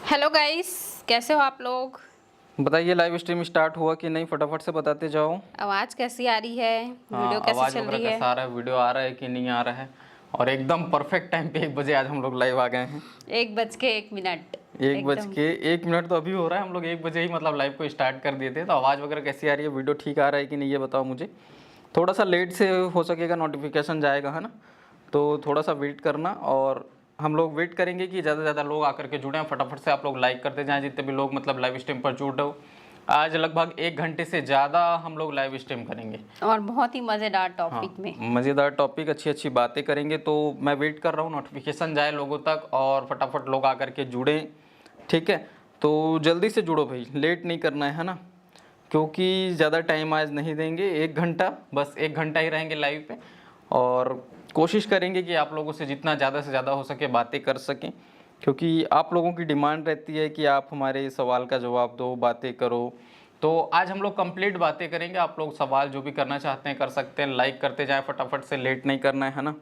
Hello guys, कैसे हो आप लोग। बताइए लाइव स्ट्रीम स्टार्ट हुआ कि नहीं, फटाफट से बताते जाओ। आवाज़ कैसी आ रही है, वीडियो हाँ, कैसे आवाज़ चल वगैरह रही है। कैसा आ रहा है, वीडियो आ रहा है कि नहीं आ रहा है। और एकदम परफेक्ट टाइम पे 1 बजे आज हम लोग लाइव आ गए हैं। 1:01 एक बज एकदम। के 1 मिनट तो अभी हो रहा है, हम लोग 1 बजे ही मतलब लाइव को स्टार्ट कर दिए थे। तो आवाज़ वगैरह कैसी आ रही है, वीडियो ठीक आ रहा है कि नहीं, ये बताओ मुझे। थोड़ा सा लेट से हो सकेगा, नोटिफिकेशन जाएगा, है ना। तो थोड़ा सा वेट करना, और हम लोग वेट करेंगे कि ज़्यादा से ज़्यादा लोग आकर के जुड़ें। फटाफट से आप लोग लाइक करते जाएं, जितने भी लोग मतलब लाइव स्ट्रीम पर जुड़ रहे हो। आज लगभग 1 घंटे से ज़्यादा हम लोग लाइव स्ट्रीम करेंगे। और बहुत ही मज़ेदार हाँ, टॉपिक में। मज़ेदार टॉपिक, अच्छी अच्छी बातें करेंगे। तो मैं वेट कर रहा हूँ नोटिफिकेशन जाए लोगों तक, और फटाफट लोग आकर के जुड़ें। ठीक है, तो जल्दी से जुड़ो भाई, लेट नहीं करना है ना, क्योंकि ज़्यादा टाइम आज नहीं देंगे। 1 घंटा, बस 1 घंटा ही रहेंगे लाइव पे। और कोशिश करेंगे कि आप लोगों से जितना ज़्यादा से ज़्यादा हो सके बातें कर सकें, क्योंकि आप लोगों की डिमांड रहती है कि आप हमारे सवाल का जवाब दो, बातें करो। तो आज हम लोग कंप्लीट बातें करेंगे। आप लोग सवाल जो भी करना चाहते हैं कर सकते हैं, लाइक करते जाएं फटाफट से, लेट नहीं करना है ना।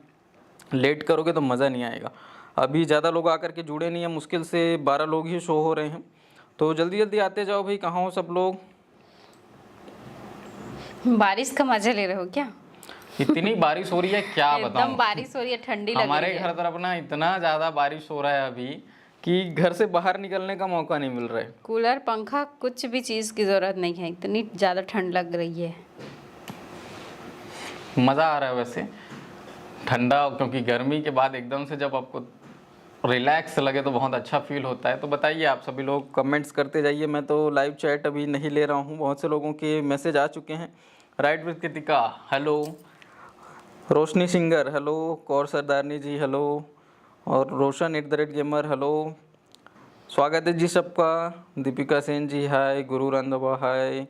लेट करोगे तो मज़ा नहीं आएगा। अभी ज़्यादा लोग आकर के जुड़े नहीं हैं, मुश्किल से 12 लोग ही शो हो रहे हैं। तो जल्दी जल्दी आते जाओ भाई, कहाँ हो सब लोग। बारिश का मज़ा ले रहे हो क्या। इतनी बारिश हो रही है क्या एकदम बताऊं। बारिश हो रही है, ठंडी लग हमारे रही घर है। तरफ ना इतना ज़्यादा बारिश हो रहा है अभी कि घर से बाहर निकलने का मौका नहीं मिल रहा है। कूलर, पंखा, कुछ भी चीज़ की ज़रूरत नहीं है, इतनी ज़्यादा ठंड लग रही है। मज़ा आ रहा है वैसे ठंडा, क्योंकि गर्मी के बाद एकदम से जब आपको रिलैक्स लगे तो बहुत अच्छा फील होता है। तो बताइए, आप सभी लोग कमेंट्स करते जाइए। मैं तो लाइव चैट अभी नहीं ले रहा हूँ, बहुत से लोगों के मैसेज आ चुके हैं। Right with Kritika hello, Roshni singer hello, Kaur Sardarni ji hello, और रोशन @गेमर हेलो। स्वागत है जी सबका। Deepika Sen ji hi, Guru Randhawa hi,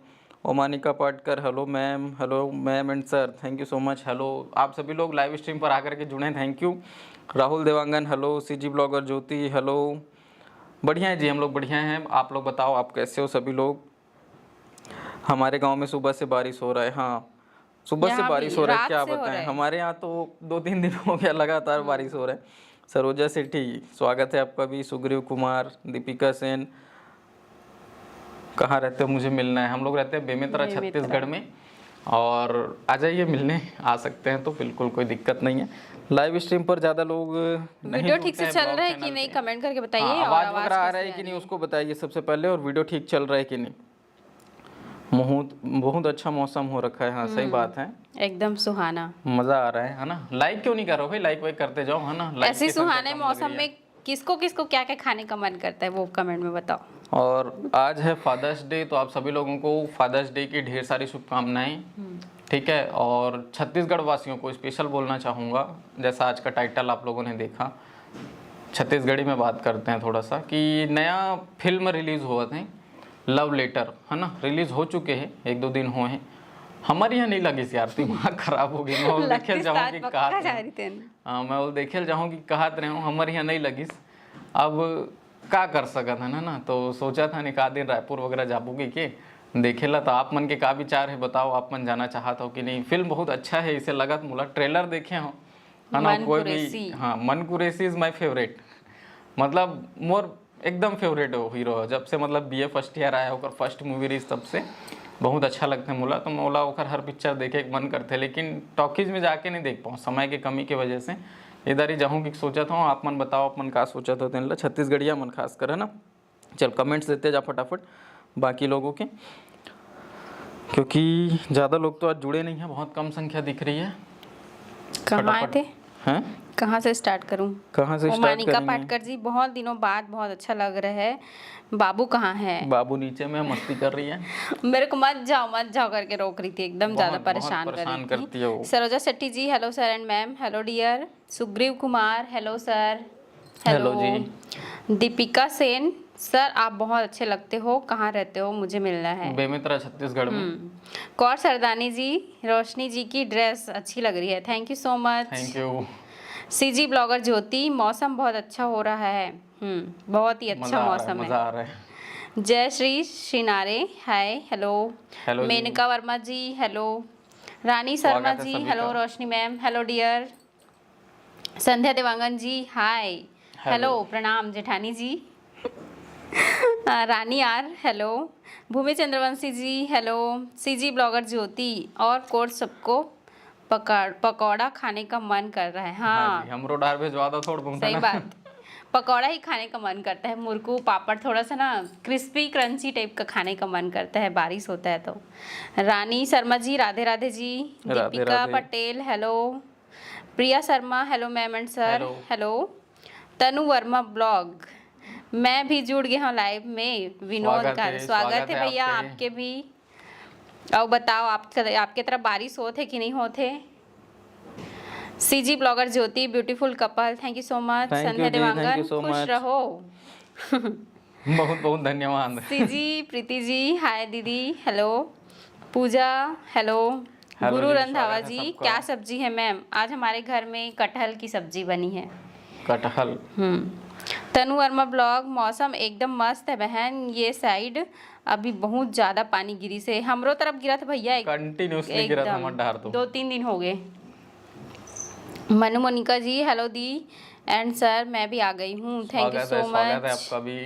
Omanika Patkar hello ma'am and sir, thank you so much hello. आप सभी लोग लाइव स्ट्रीम पर आकर के जुड़े, thank you. Rahul Dewangan hello, CG blogger Jyoti hello. बढ़िया है जी, हम लोग बढ़िया हैं। आप लोग बताओ, आप कैसे हो सभी लोग। हमारे गांव में सुबह से बारिश हो रहा है। हाँ, सुबह से यहाँ बारिश भी हो रहा है, रात क्या से हो रहा बताएं। है। हमारे यहाँ तो 2-3 दिन हो गया लगातार बारिश हो रहा है। सरोजा सेठी स्वागत है आपका भी। सुग्रीव कुमार, दीपिका सेन, कहाँ रहते हो, मुझे मिलना है। हम लोग रहते हैं बेमेतरा छत्तीसगढ़ में, और आ जाइए मिलने, आ सकते हैं तो बिल्कुल कोई दिक्कत नहीं है। लाइव स्ट्रीम पर ज़्यादा लोग नहीं वीडियो ठीक जुड़ते से हैं चल ब्लॉग रहा है कि चैनल नहीं, पे। कमेंट करके हाँ, बताइए। और आवाज़ आवाज़ वगैरह आ रहा कैसे है आ कि नहीं रही है। उसको बताइए सबसे पहले, और वीडियो ठीक चल रहा है कि नहीं। बहुत बहुत अच्छा मौसम हो रखा है। हाँ, सही बात है, एकदम सुहाना। मज़ा आ रहा है ना। लाइक क्यों नहीं कर रहे हो भाई, लाइक वाइक करते जाओ, है ना। लाइक ऐसे की संख्या सुहाने कम लग मौसम रही है। में किसको किसको क्या क्या खाने का मन करता है, वो कमेंट में बताओ। और आज है फादर्स डे, तो आप सभी लोगों को फादर्स डे की ढेर सारी शुभकामनाएं। ठीक है, और छत्तीसगढ़ वासियों को स्पेशल बोलना चाहूँगा, जैसा आज का टाइटल आप लोगों ने देखा। छत्तीसगढ़ी में बात करते हैं थोड़ा सा, कि नया फिल्म रिलीज़ हुआ था लव लेटर, है ना। रिलीज़ हो चुके हैं, 1-2 दिन हुए हैं। हमारे यहाँ नहीं लगी यार, दिमाग खराब हो गई। मैं वो देखे जाऊँ कि कहा हाँ, मैं वो देखे जाऊँ कि कहत रहे हूँ, हमारे यहाँ नहीं लगी। अब का कर सकत है ना। तो सोचा था निकाह दिन रायपुर वगैरह जाबूगी के देखेला। तो आप मन के का विचार है बताओ, आप मन जाना चाहता हो कि नहीं। फिल्म बहुत अच्छा है, इसे लगत मुला ट्रेलर देखे हो, है ना। मन कोई कुरैसी। भी, हाँ, मन कुरैसी इज़ माई फेवरेट, मतलब मोर एकदम फेवरेट हो हीरो है। जब से मतलब BA फर्स्ट ईयर आया होकर फर्स्ट मूवी रही, तब से बहुत अच्छा लगता है मोला। तो मोला ओकर हर पिक्चर देखे के मन करते, लेकिन टॉकीज में जाके नहीं देख पाऊँ समय की कमी की वजह से। इधर ही जाऊँ कि सोचा था। आप मन बताओ, आप मन का सोचा था तेन छत्तीसगढ़िया मन खास कर, है ना। चल कमेंट्स देते जा फटाफट बाकी लोगों के, क्योंकि ज़्यादा लोग तो आज जुड़े नहीं हैं, बहुत कम संख्या दिख रही है। कहाँ आए थे, हैं, कहाँ से स्टार्ट करूँ। कहाँ से स्टार्ट ओमानिका करेंगे। पाटकर जी, बहुत दिनों बाद बहुत अच्छा लग रहा है। बाबू कहाँ है। बाबू नीचे में मस्ती कर रही है। मेरे को मत जाओ करके रोक रही थी, एकदम ज़्यादा बहुत परेशान कर परेशान रही करती है थी। वो। Saroja Shetty ji hello sir and ma'am, hello dear. Sugriv Kumar hello sir, hello जी। दीपिका सेन सर, आप बहुत अच्छे लगते हो, कहाँ रहते हो, मुझे मिलना है। बेमेतरा छत्तीसगढ़ में। कौर सरदानी जी, रोशनी जी की ड्रेस अच्छी लग रही है, thank you so much. Thank you. CG blogger Jyoti, मौसम बहुत अच्छा हो रहा है। बहुत ही अच्छा मौसम है। मज़ा आ रहा है। Jai Shri Shrinare hi hello. Hello जी। मेनका वर्मा जी हेलो। रानी शर्मा स्वागत है जी सभी हेलो। का। Roshni ma'am hello dear. Sandhya Dewangan ji hi hello. Hello. प्रणाम जेठानी जी। Rani R hello, Bhumi Chandravanshi ji hello, CG blogger Jyoti और कोर्स सबको पकौड़ा खाने का मन कर रहा है। हाँ जी, हाँ हमरो डार भेजवा दो थोड़ा बहुत, है सही ना? बात, पकौड़ा ही खाने का मन करता है, मुरकू पापड़ थोड़ा सा ना क्रिस्पी क्रंची टाइप का खाने का मन करता है, बारिश होता है तो। Rani Sharma ji Radhe Radhe ji, Radhe Deepika Radhe. Patel hello, Priya Sharma hello ma'am and sir hello. Hello, Tanu Verma blog मैं भी जुड़ गया हूँ लाइव में, विनोद स्वागत का है, स्वागत स्वागत है है भैया आपके। आपके भी। और बताओ आपके तरफ बारिश होते कि नहीं होते? CG blogger Jyoti beautiful couple thank you so much. Thank you Sandhya ji, thank you Dewangan so खुश मच। रहो। बहुत बहुत धन्यवाद। सीजी प्रीति जी हाय दीदी हेलो, पूजा हेलो, हेलो गुरु जी, रंधावा स्वागत है जी सबका। क्या सब्जी है मैम? आज हमारे घर में कटहल की सब्जी बनी है। कटहल। तनु वर्मा ब्लॉग मौसम एकदम मस्त है बहन, ये साइड अभी बहुत ज्यादा पानी गिरी से, हमरो तरफ गिरा था भैया कंटिन्यूसली गिरा था हमारे डार तो। 2-3 दिन हो गए। मनु मोनिका जी हेलो दी एंड सर मैं भी आ गई हूँ, थैंक यू स्वागत है, सो स्वागत है मच। आपका भी।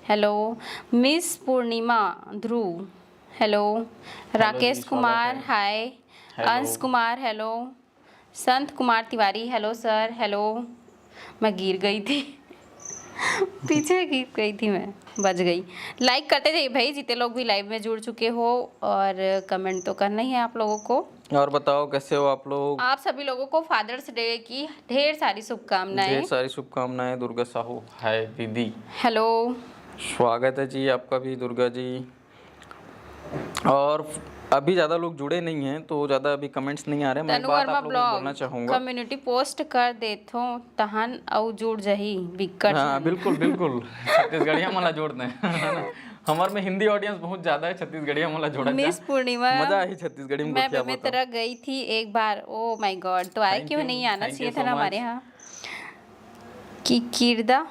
हेलो मिस पूर्णिमा ध्रुव हेलो, राकेश स्वागत कुमार है। हाय, हेलो। अंश कुमार हेलो, संत Kumar Tiwari hello sir hello. मैं गिर गई थी पीछे गिर गई थी मैं, बच गई। लाइक करते थे भाई, जितने लोग भी लाइव में जुड़ चुके हो, और कमेंट तो करना ही है आप लोगों को। और बताओ कैसे हो आप लोग? आप सभी लोगों को फादर्स डे की ढेर सारी शुभकामनाएं। ढेर सारी शुभकामनाएं दुर्गा साहू। हाय दीदी। हेलो स्वागत है जी आपका भी दुर्गा जी। और अभी ज़्यादा लोग जुड़े नहीं हैं तो ज़्यादा अभी कमेंट्स नहीं आ रहे। मैं एक तनु बात वर्मा आप लोगों को बोलना ब्लॉग चाहूँगा। कम्युनिटी पोस्ट कर देथो तहन औ जुड़ जही बिकट हाँ झन। बिल्कुल बिल्कुल, छत्तीसगढ़िया मला जोड़ते हैं है ना? हमार में हिंदी ऑडियंस बहुत ज़्यादा है, छत्तीसगढ़िया मला जोड़ा जा। मिस पूर्णिमा मज़ा आई छत्तीसगढ़ी में मैं गोठिया में बताओ। तरह गई थी एक बार, ओ माय गॉड, तो आए क्यों नहीं? आना थैंक यू चाहिए था सो ना हमारे मच। यहाँ की किरदा।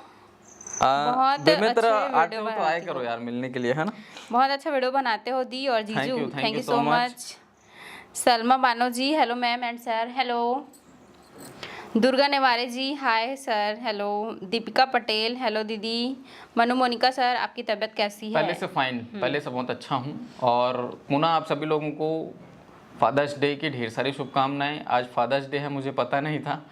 बहुत बेमे अच्छे तरह आते वीडियो हो तो आए बनाते करो हो, यार मिलने के लिए, है ना? बहुत अच्छा वीडियो बनाते हो दी और जीजू, thank thank you you so so much. Much. Salma Bano ji hello ma'am and sir hello, Durga Neware ji hi sir hello, Deepika Patel hello दीदी, मनु मोनिका सर आपकी तबीयत कैसी है? पहले से फाइन, पहले से बहुत अच्छा हूँ। और पुनः आप सभी लोगों को फादर्स डे की ढेर सारी शुभकामनाएं। आज फादर्स डे है, मुझे पता नहीं था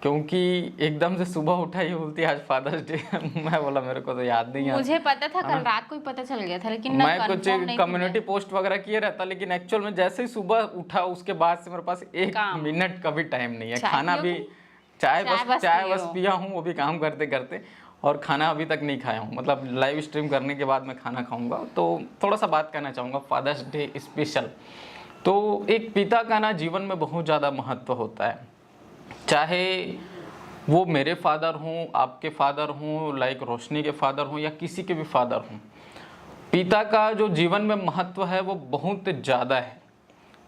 क्योंकि एकदम से सुबह उठा ही बोलती आज फादर्स डे है। मैं बोला मेरे को तो याद नहीं है। मुझे पता था, कल रात को ही पता चल गया था, लेकिन ना मैं कुछ कंफर्म नहीं कम्युनिटी पोस्ट वगैरह किए रहता, लेकिन एक्चुअल में जैसे ही सुबह उठा उसके बाद से मेरे पास एक काम। मिनट का भी टाइम नहीं है। चाय खाना भी पियोगे? चाय चाय बस पियो। पिया हूँ, वो भी काम करते करते। और खाना अभी तक नहीं खाया हूँ, मतलब लाइव स्ट्रीम करने के बाद मैं खाना खाऊंगा। तो थोड़ा सा बात कहना चाहूँगा फादर्स डे स्पेशल। तो एक पिता का ना जीवन में बहुत ज़्यादा महत्व होता है, चाहे वो मेरे फादर हों, आपके फादर हों, लाइक रोशनी के फादर हों या किसी के भी फादर हों। पिता का जो जीवन में महत्व है वो बहुत ज़्यादा है।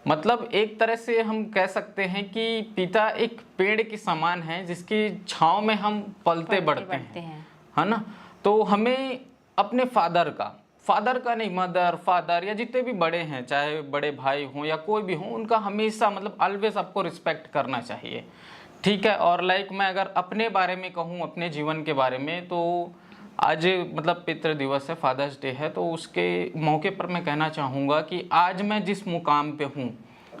मतलब एक तरह से हम कह सकते हैं कि पिता एक पेड़ के समान है जिसकी छांव में हम पलते बढ़ते हैं, है ना? तो हमें अपने फादर का नहीं, मदर फादर या जितने भी बड़े हैं, चाहे बड़े भाई हों या कोई भी हो, उनका हमेशा मतलब ऑलवेज आपको रिस्पेक्ट करना चाहिए, ठीक है? और लाइक मैं अगर अपने बारे में कहूँ, अपने जीवन के बारे में, तो आज मतलब पितृ दिवस है, फादर्स डे है, तो उसके मौके पर मैं कहना चाहूँगा कि आज मैं जिस मुकाम पे हूँ,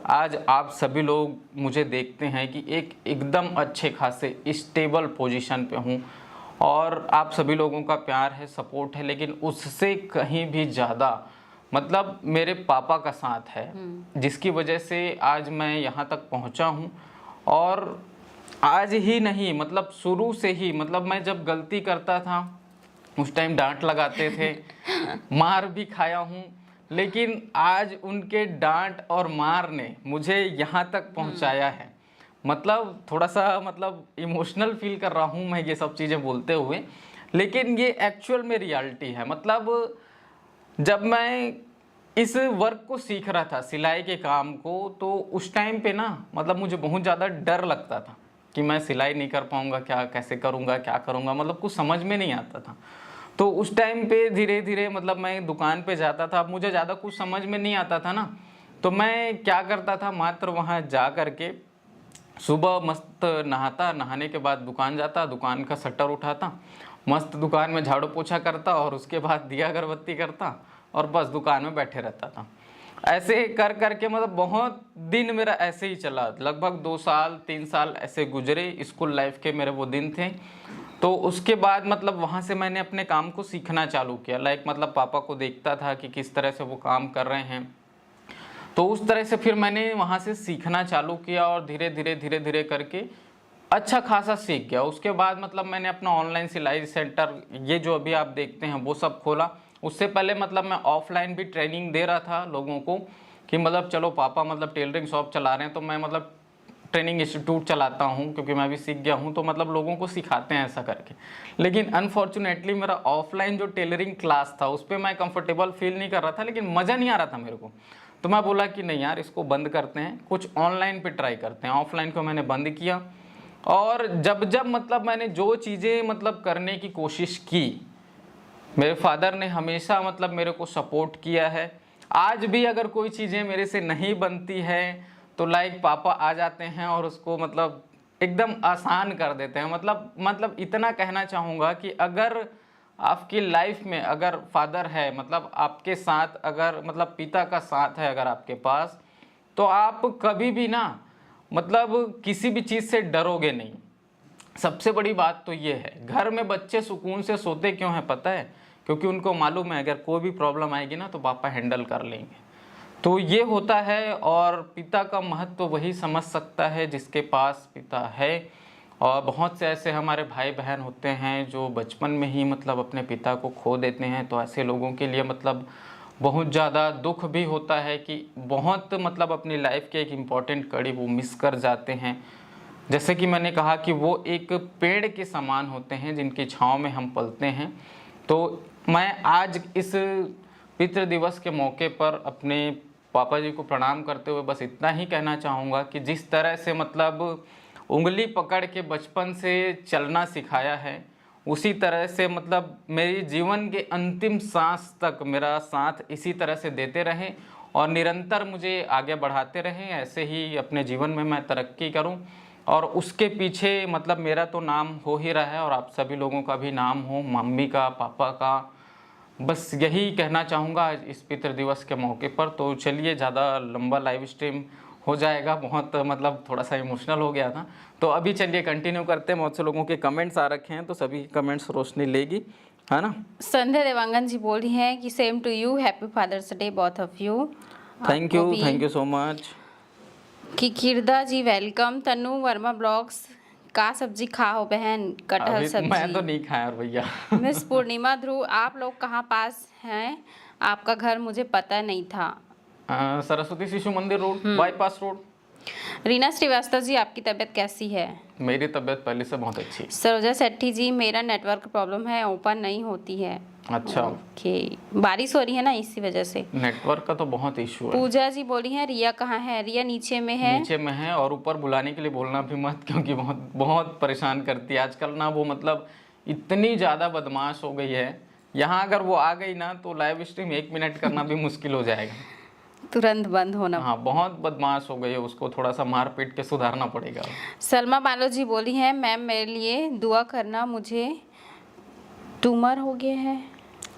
आज आप सभी लोग मुझे देखते हैं कि एक एकदम अच्छे खासे स्टेबल पोजीशन पे हूँ, और आप सभी लोगों का प्यार है, सपोर्ट है, लेकिन उससे कहीं भी ज़्यादा मतलब मेरे पापा का साथ है, जिसकी वजह से आज मैं यहाँ तक पहुँचा हूँ। और आज ही नहीं, मतलब शुरू से ही, मतलब मैं जब गलती करता था उस टाइम डांट लगाते थे, मार भी खाया हूँ, लेकिन आज उनके डांट और मार ने मुझे यहाँ तक पहुँचाया है। मतलब थोड़ा सा मतलब इमोशनल फील कर रहा हूँ मैं ये सब चीज़ें बोलते हुए, लेकिन ये एक्चुअल में रियलिटी है। मतलब जब मैं इस वर्क को सीख रहा था, सिलाई के काम को, तो उस टाइम पे ना मतलब मुझे बहुत ज़्यादा डर लगता था कि मैं सिलाई नहीं कर पाऊँगा, क्या कैसे करूँगा, क्या करूँगा, मतलब कुछ समझ में नहीं आता था। तो उस टाइम पे धीरे धीरे मतलब मैं दुकान पे जाता था, अब मुझे ज़्यादा कुछ समझ में नहीं आता था ना, तो मैं क्या करता था, मात्र वहाँ जा कर के सुबह मस्त नहाता, नहाने के बाद दुकान जाता, दुकान का शटर उठाता मस्त दुकान में झाड़ू पोछा करता और उसके बाद दिया अगरबत्ती करता और बस दुकान में बैठे रहता था। ऐसे कर कर के मतलब बहुत दिन मेरा ऐसे ही चला, लगभग 2 साल 3 साल ऐसे गुजरे, स्कूल लाइफ के मेरे वो दिन थे। तो उसके बाद मतलब वहाँ से मैंने अपने काम को सीखना चालू किया। लाइक मतलब पापा को देखता था कि किस तरह से वो काम कर रहे हैं, तो उस तरह से फिर मैंने वहाँ से सीखना चालू किया और धीरे धीरे करके अच्छा खासा सीख गया। उसके बाद मतलब मैंने अपना ऑनलाइन सिलाई सेंटर, ये जो अभी आप देखते हैं, वो सब खोला। उससे पहले मतलब मैं ऑफलाइन भी ट्रेनिंग दे रहा था लोगों को कि मतलब चलो पापा मतलब टेलरिंग शॉप चला रहे हैं तो मैं मतलब ट्रेनिंग इंस्टीट्यूट चलाता हूँ, क्योंकि मैं भी सीख गया हूँ, तो मतलब लोगों को सिखाते हैं ऐसा करके। लेकिन अनफॉर्चुनेटली मेरा ऑफलाइन जो टेलरिंग क्लास था उस पर मैं कंफर्टेबल फील नहीं कर रहा था, लेकिन मज़ा नहीं आ रहा था मेरे को। तो मैं बोला कि नहीं यार, इसको बंद करते हैं, कुछ ऑनलाइन पे ट्राई करते हैं। ऑफलाइन को मैंने बंद किया और जब जब मतलब मैंने जो चीज़ें मतलब करने की कोशिश की, मेरे फादर ने हमेशा मतलब मेरे को सपोर्ट किया है। आज भी अगर कोई चीज़ें मेरे से नहीं बनती है तो लाइक पापा आ जाते हैं और उसको मतलब एकदम आसान कर देते हैं। मतलब इतना कहना चाहूँगा कि अगर आपकी लाइफ में अगर फादर है, मतलब आपके साथ, अगर मतलब पिता का साथ है अगर आपके पास, तो आप कभी भी ना मतलब किसी भी चीज़ से डरोगे नहीं। सबसे बड़ी बात तो ये है, घर में बच्चे सुकून से सोते क्यों हैं पता है? क्योंकि उनको मालूम है अगर कोई भी प्रॉब्लम आएगी ना तो पापा हैंडल कर लेंगे। तो ये होता है, और पिता का महत्व तो वही समझ सकता है जिसके पास पिता है। और बहुत से ऐसे हमारे भाई बहन होते हैं जो बचपन में ही मतलब अपने पिता को खो देते हैं। तो ऐसे लोगों के लिए मतलब बहुत ज़्यादा दुख भी होता है कि बहुत मतलब अपनी लाइफ के एक इम्पॉर्टेंट कड़ी वो मिस कर जाते हैं। जैसे कि मैंने कहा कि वो एक पेड़ के समान होते हैं जिनकी छाँव में हम पलते हैं। तो मैं आज इस पितृ दिवस के मौके पर अपने पापा जी को प्रणाम करते हुए बस इतना ही कहना चाहूँगा कि जिस तरह से मतलब उंगली पकड़ के बचपन से चलना सिखाया है, उसी तरह से मतलब मेरी जीवन के अंतिम सांस तक मेरा साथ इसी तरह से देते रहें और निरंतर मुझे आगे बढ़ाते रहें। ऐसे ही अपने जीवन में मैं तरक्की करूं और उसके पीछे मतलब मेरा तो नाम हो ही रहा है और आप सभी लोगों का भी नाम हो, मम्मी का, पापा का। बस यही कहना चाहूँगा आज इस पितृ दिवस के मौके पर। तो चलिए, ज़्यादा लंबा लाइव स्ट्रीम हो जाएगा, बहुत मतलब थोड़ा सा इमोशनल हो गया था। तो अभी चलिए कंटिन्यू करते हैं। बहुत से लोगों के कमेंट्स आ रखे हैं तो सभी कमेंट्स रोशनी लेगी, है ना। संध्या देवांगन जी बोल रही हैं कि same to you, happy father's day both of you. Thank you so much. कि किरदा जी वेलकम। तनु वर्मा ब्लॉग्स, का सब्जी खाओ बहन? कटहल अभी सब्जी। मैं तो नहीं खाया यार भैया। मिस पूर्णिमा ध्रुव, आप लोग कहाँ पास हैं? आपका घर मुझे पता नहीं था। Saraswati Shishu Mandir road, bypass road. Reena Srivastava ji, आपकी तबीयत कैसी है? मेरी तबीयत पहले से बहुत अच्छी है। सरोजा सेट्टी जी, मेरा नेटवर्क प्रॉब्लम है, ओपन नहीं होती है। अच्छा, ओके, बारिश हो रही है ना इसी वजह से नेटवर्क का तो बहुत इशू है। पूजा जी बोली है रिया कहाँ है? रिया नीचे में है। नीचे में है, और ऊपर बुलाने के लिए बोलना भी मत, क्योंकि बहुत बहुत परेशान करती है आजकल ना वो, मतलब इतनी ज़्यादा बदमाश हो गई है। यहाँ अगर वो आ गई ना तो लाइव स्ट्रीम 1 मिनट करना भी मुश्किल हो जाएगा, तुरंत बंद होना। हाँ, बहुत बदमाश हो गई है, उसको थोड़ा सा मार पीट के सुधारना पड़ेगा। सलमा बालो जी बोली हैं मैम मेरे लिए दुआ करना, मुझे ट्यूमर हो गया है।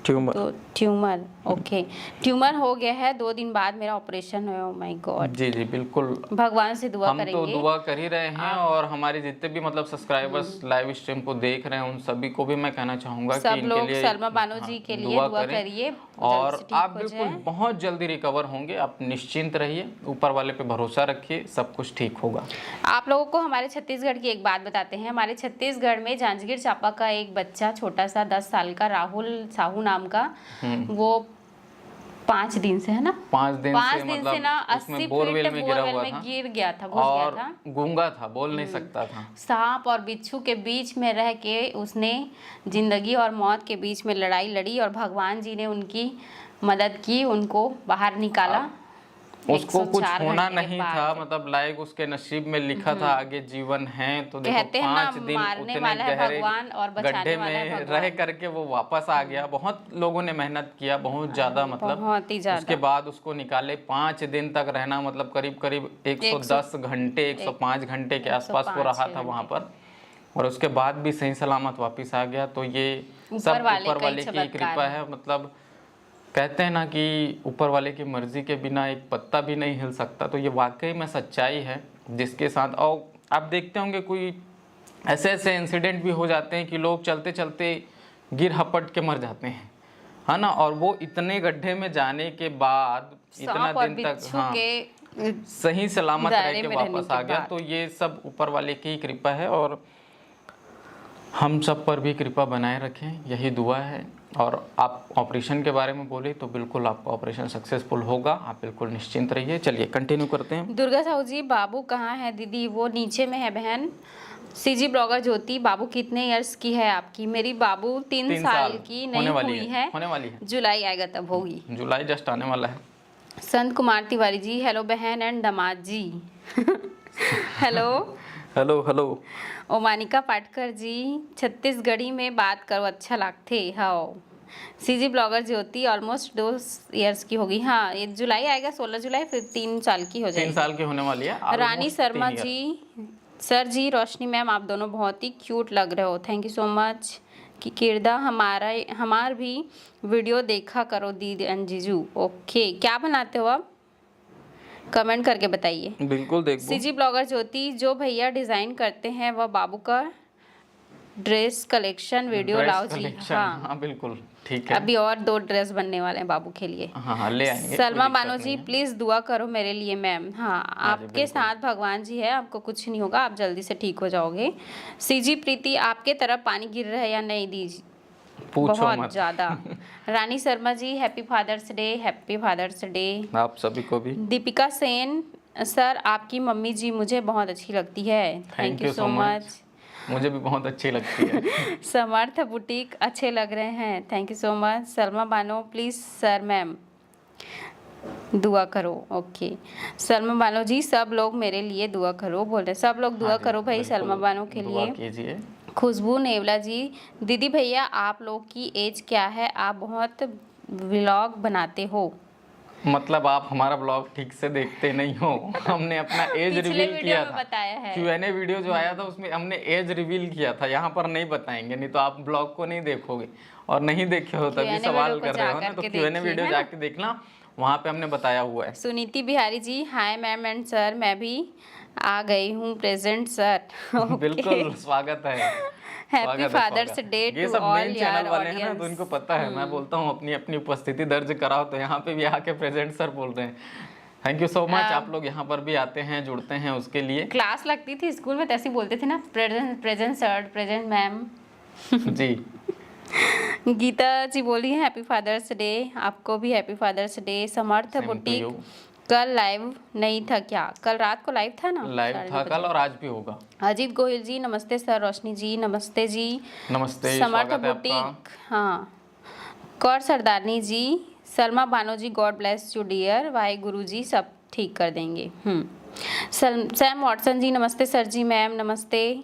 ट्यूमर, तो ट्यूमर, ओके, ट्यूमर हो गया है, 2 दिन बाद मेरा ऑपरेशन है। ओ माय गॉड। जी जी बिल्कुल, भगवान से दुआ हम करेंगे। तो दुआ कर ही रहे हैं। और हमारे जितने भी मतलब सब्सक्राइबर्स लाइव स्ट्रीम को देख रहे हैं उन सभी को भी मैं कहना चाहूँगा कि सब इनके लोग लिए सलमा बानो जी के लिए दुआ करिए और आप बिल्कुल बहुत जल्दी रिकवर होंगे। आप निश्चिंत रहिए, ऊपर वाले पे भरोसा रखिए, सब कुछ ठीक होगा। आप लोगों को हमारे छत्तीसगढ़ की एक बात बताते हैं। हमारे छत्तीसगढ़ में जांजगीर चांपा का एक बच्चा, छोटा सा 10 साल का, राहुल साहू नाम का, वो 5 दिन से है ना, 5 दिन से मतलब ना 80 उसमें फीट बोरवेल में गिरा हुआ था, गिर गया था, घुस गया था, गूंगा था, बोल नहीं सकता था। सांप और बिच्छू के बीच में रह के उसने जिंदगी और मौत के बीच में लड़ाई लड़ी और भगवान जी ने उनकी मदद की, उनको बाहर निकाला। उसको कुछ 104 होना घंटे के नहीं बाद। था, मतलब लाइक उसके नसीब में लिखा था आगे जीवन है। तो देखो कहते हैं ना, 5 दिन मारने उतने वाला है गहरे भगवान और बचाने गड्ढे वाला है में भगवान। रह करके वो वापस आ गया। बहुत लोगों ने मेहनत किया, बहुत ज़्यादा, मतलब बहुत ही ज्यादा। उसके बाद उसको निकाले। 5 दिन तक रहना, मतलब करीब करीब 110 घंटे, 105 घंटे के आसपास वो रहा था वहाँ पर। और उसके बाद भी सही सलामत वापस आ गया, तो ये सब ऊपर वाले की कृपा है। मतलब कहते हैं ना कि ऊपर वाले की मर्जी के बिना एक पत्ता भी नहीं हिल सकता, तो ये वाकई में सच्चाई है जिसके साथ। और आप देखते होंगे कोई ऐसे ऐसे इंसिडेंट भी हो जाते हैं कि लोग चलते चलते गिर हपट के मर जाते हैं, है ना, और वो इतने गड्ढे में जाने के बाद इतना दिन तक हाँ सही सलामत रह के वापस आ गया। तो ये सब ऊपर वाले की ही कृपा है, और हम सब पर भी कृपा बनाए रखें, यही दुआ है। और आप ऑपरेशन के बारे में बोले तो बिल्कुल आपका ऑपरेशन सक्सेसफुल होगा, आप बिल्कुल निश्चिंत रहिए। चलिए कंटिन्यू करते हैं। दुर्गा साहू जी, बाबू कहाँ है दीदी? वो नीचे में है बहन। सीजी ब्लॉगर ज्योति, बाबू कितने इयर्स की है आपकी? मेरी बाबू 3 साल की नहीं हुई है, होने वाली है, जुलाई आएगा तब होगी, जुलाई जस्ट आने वाला है। संत कुमार तिवारी जी, हेलो बहन एंड दामाद जी। Hello hello hello. Omanika Patkar ji, Chhattisgarhi में बात करो अच्छा लगते। हाँ CG blogger Jyoti almost 2 years की होगी। हाँ ये जुलाई आएगा, 16 जुलाई, फिर 3 साल की हो जाएगी। 3 साल की होने वाली है। रानी शर्मा जी, सर जी, रोशनी मैम, आप दोनों बहुत ही क्यूट लग रहे हो, थैंक यू सो मच। कि किरदा हमार भी वीडियो देखा करो दीदी एंड जीजू। ओके, क्या बनाते हो आप? कमेंट करके बताइए। बिल्कुल देखो। सीजी ब्लॉगर ज्योति, जो भैया डिज़ाइन करते हैं वह बाबू का ड्रेस कलेक्शन वीडियो लाओ जी। हाँ बिल्कुल ठीक है। अभी और 2 ड्रेस बनने वाले हैं बाबू के लिए। हाँ ले आएंगे। सलमा बानो जी, प्लीज दुआ करो मेरे लिए मैम। हाँ आपके साथ भगवान जी है, आपको कुछ नहीं होगा, आप जल्दी से ठीक हो जाओगे। सीजी प्रीति, आपके तरफ पानी गिर रहा है या नहीं दीजिए? बहुत ज्यादा। Rani Sharma ji, happy father's day, happy father's day आप सभी को भी। दीपिका सेन, सर आपकी मम्मी जी मुझे बहुत अच्छी लगती है, थैंक यू सो मच। मुझे भी बहुत अच्छी लगती है। समर्थ बुटीक, अच्छे लग रहे हैं, thank you so much. Salma Bano, please sir ma'am दुआ करो। ओके सलमा बानो जी, सब लोग मेरे लिए दुआ करो बोल रहे, सब लोग दुआ करो भाई सलमा बानो के लिए। कीजिए। खुशबू नेवला जी, दीदी भैया आप लोग की एज क्या है? आप बहुत व्लॉग बनाते हो, मतलब आप हमारा ब्लॉग ठीक से देखते नहीं हो। हमने अपना एज रिवील किया था, बताया है Q&A वीडियो जो आया था उसमें हमने एज रिवील किया था, यहाँ पर नहीं बताएंगे, नहीं तो आप ब्लॉग को नहीं देखोगे, और नहीं देखे हो तभी सवाल कर रहे हो ना, तो Q&A वीडियो जाके देखना, वहाँ पे हमने बताया हुआ है। सुनीति बिहारी जी, हाय मैम एंड सर, मैं भी आ गई हूँ प्रेजेंट सर। बिल्कुल स्वागत है। Happy father's day to all channel वाले हैं ना, तो इनको पता है। मैं बोलता हूँ अपनी अपनी उपस्थिति दर्ज कराओ, तो यहाँ पे भी आके प्रेजेंट सर बोल रहे हैं। Thank you so much. आप लोग यहाँ पर भी आते हैं, जुड़ते हैं, उसके लिए। क्लास लगती थी स्कूल में, तैसे बोलते थे ना, प्रेजेंट सर, प्रेजेंट मैम। जी गीता जी बोली है हैप्पी फादर्स डे, आपको भी हैप्पी फादर्स डे। समर्थ बुटीक, कल लाइव नहीं था क्या? कल रात को लाइव था ना? लाइव था कल, और आज भी होगा। अजीत गोहिल जी, नमस्ते सर। रोशनी जी, नमस्ते जी। नमस्ते, समर्थ बुटीक, हाँ। कौर सरदारनी जी, सलमा बानो जी, God bless you dear, Wahe Guru जी सब ठीक कर देंगे। सैम वॉटसन जी, नमस्ते सर जी। मैम नमस्ते।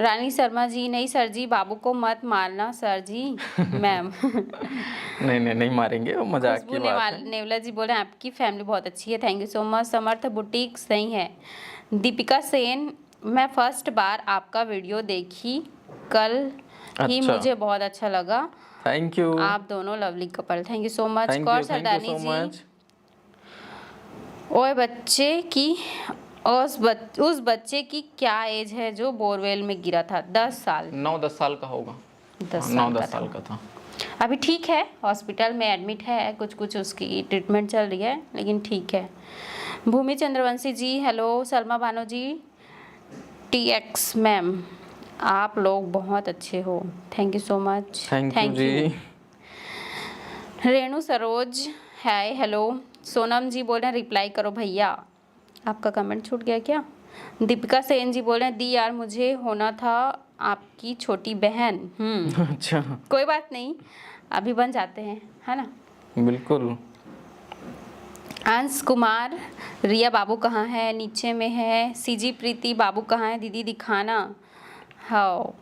रानी शर्मा जी, नहीं सर जी, बाबू को मत मारना सर जी। मैम नहीं मारेंगे, वो मजाक की बात है। नेवला जी बोले आपकी फैमिली बहुत अच्छी है, thank you so much. Samarth boutique सही है। दीपिका सेन, मैं फर्स्ट बार आपका वीडियो देखी कल ही, मुझे बहुत अच्छा लगा, थैंक यू। आप दोनों lovely couple, thank you so much. Kaur सरदारनी जी, ओए बच्चे की उस बच्चे की क्या एज है जो बोरवेल में गिरा था? 10 साल। 9-10 साल का होगा। 9-10 साल का था। अभी ठीक है, हॉस्पिटल में एडमिट है, कुछ उसकी ट्रीटमेंट चल रही है, लेकिन ठीक है। Bhumi Chandravanshi ji, hello. Salma Bano ji, TX ma'am, आप लोग बहुत अच्छे हो, thank you so much. Thank you जी। Renu Saroj, hi hello. सोनम जी बोल रहे हैं रिप्लाई करो भैया, आपका कमेंट छूट गया क्या? दीपिका सेन जी बोल रहे हैं दी यार, मुझे होना था आपकी छोटी बहन। अच्छा, कोई बात नहीं, अभी बन जाते हैं, है ना? बिल्कुल। अंश कुमार, रिया बाबू कहाँ है? नीचे में है। सीजी प्रीति, बाबू कहाँ है दीदी दिखाना। हाँ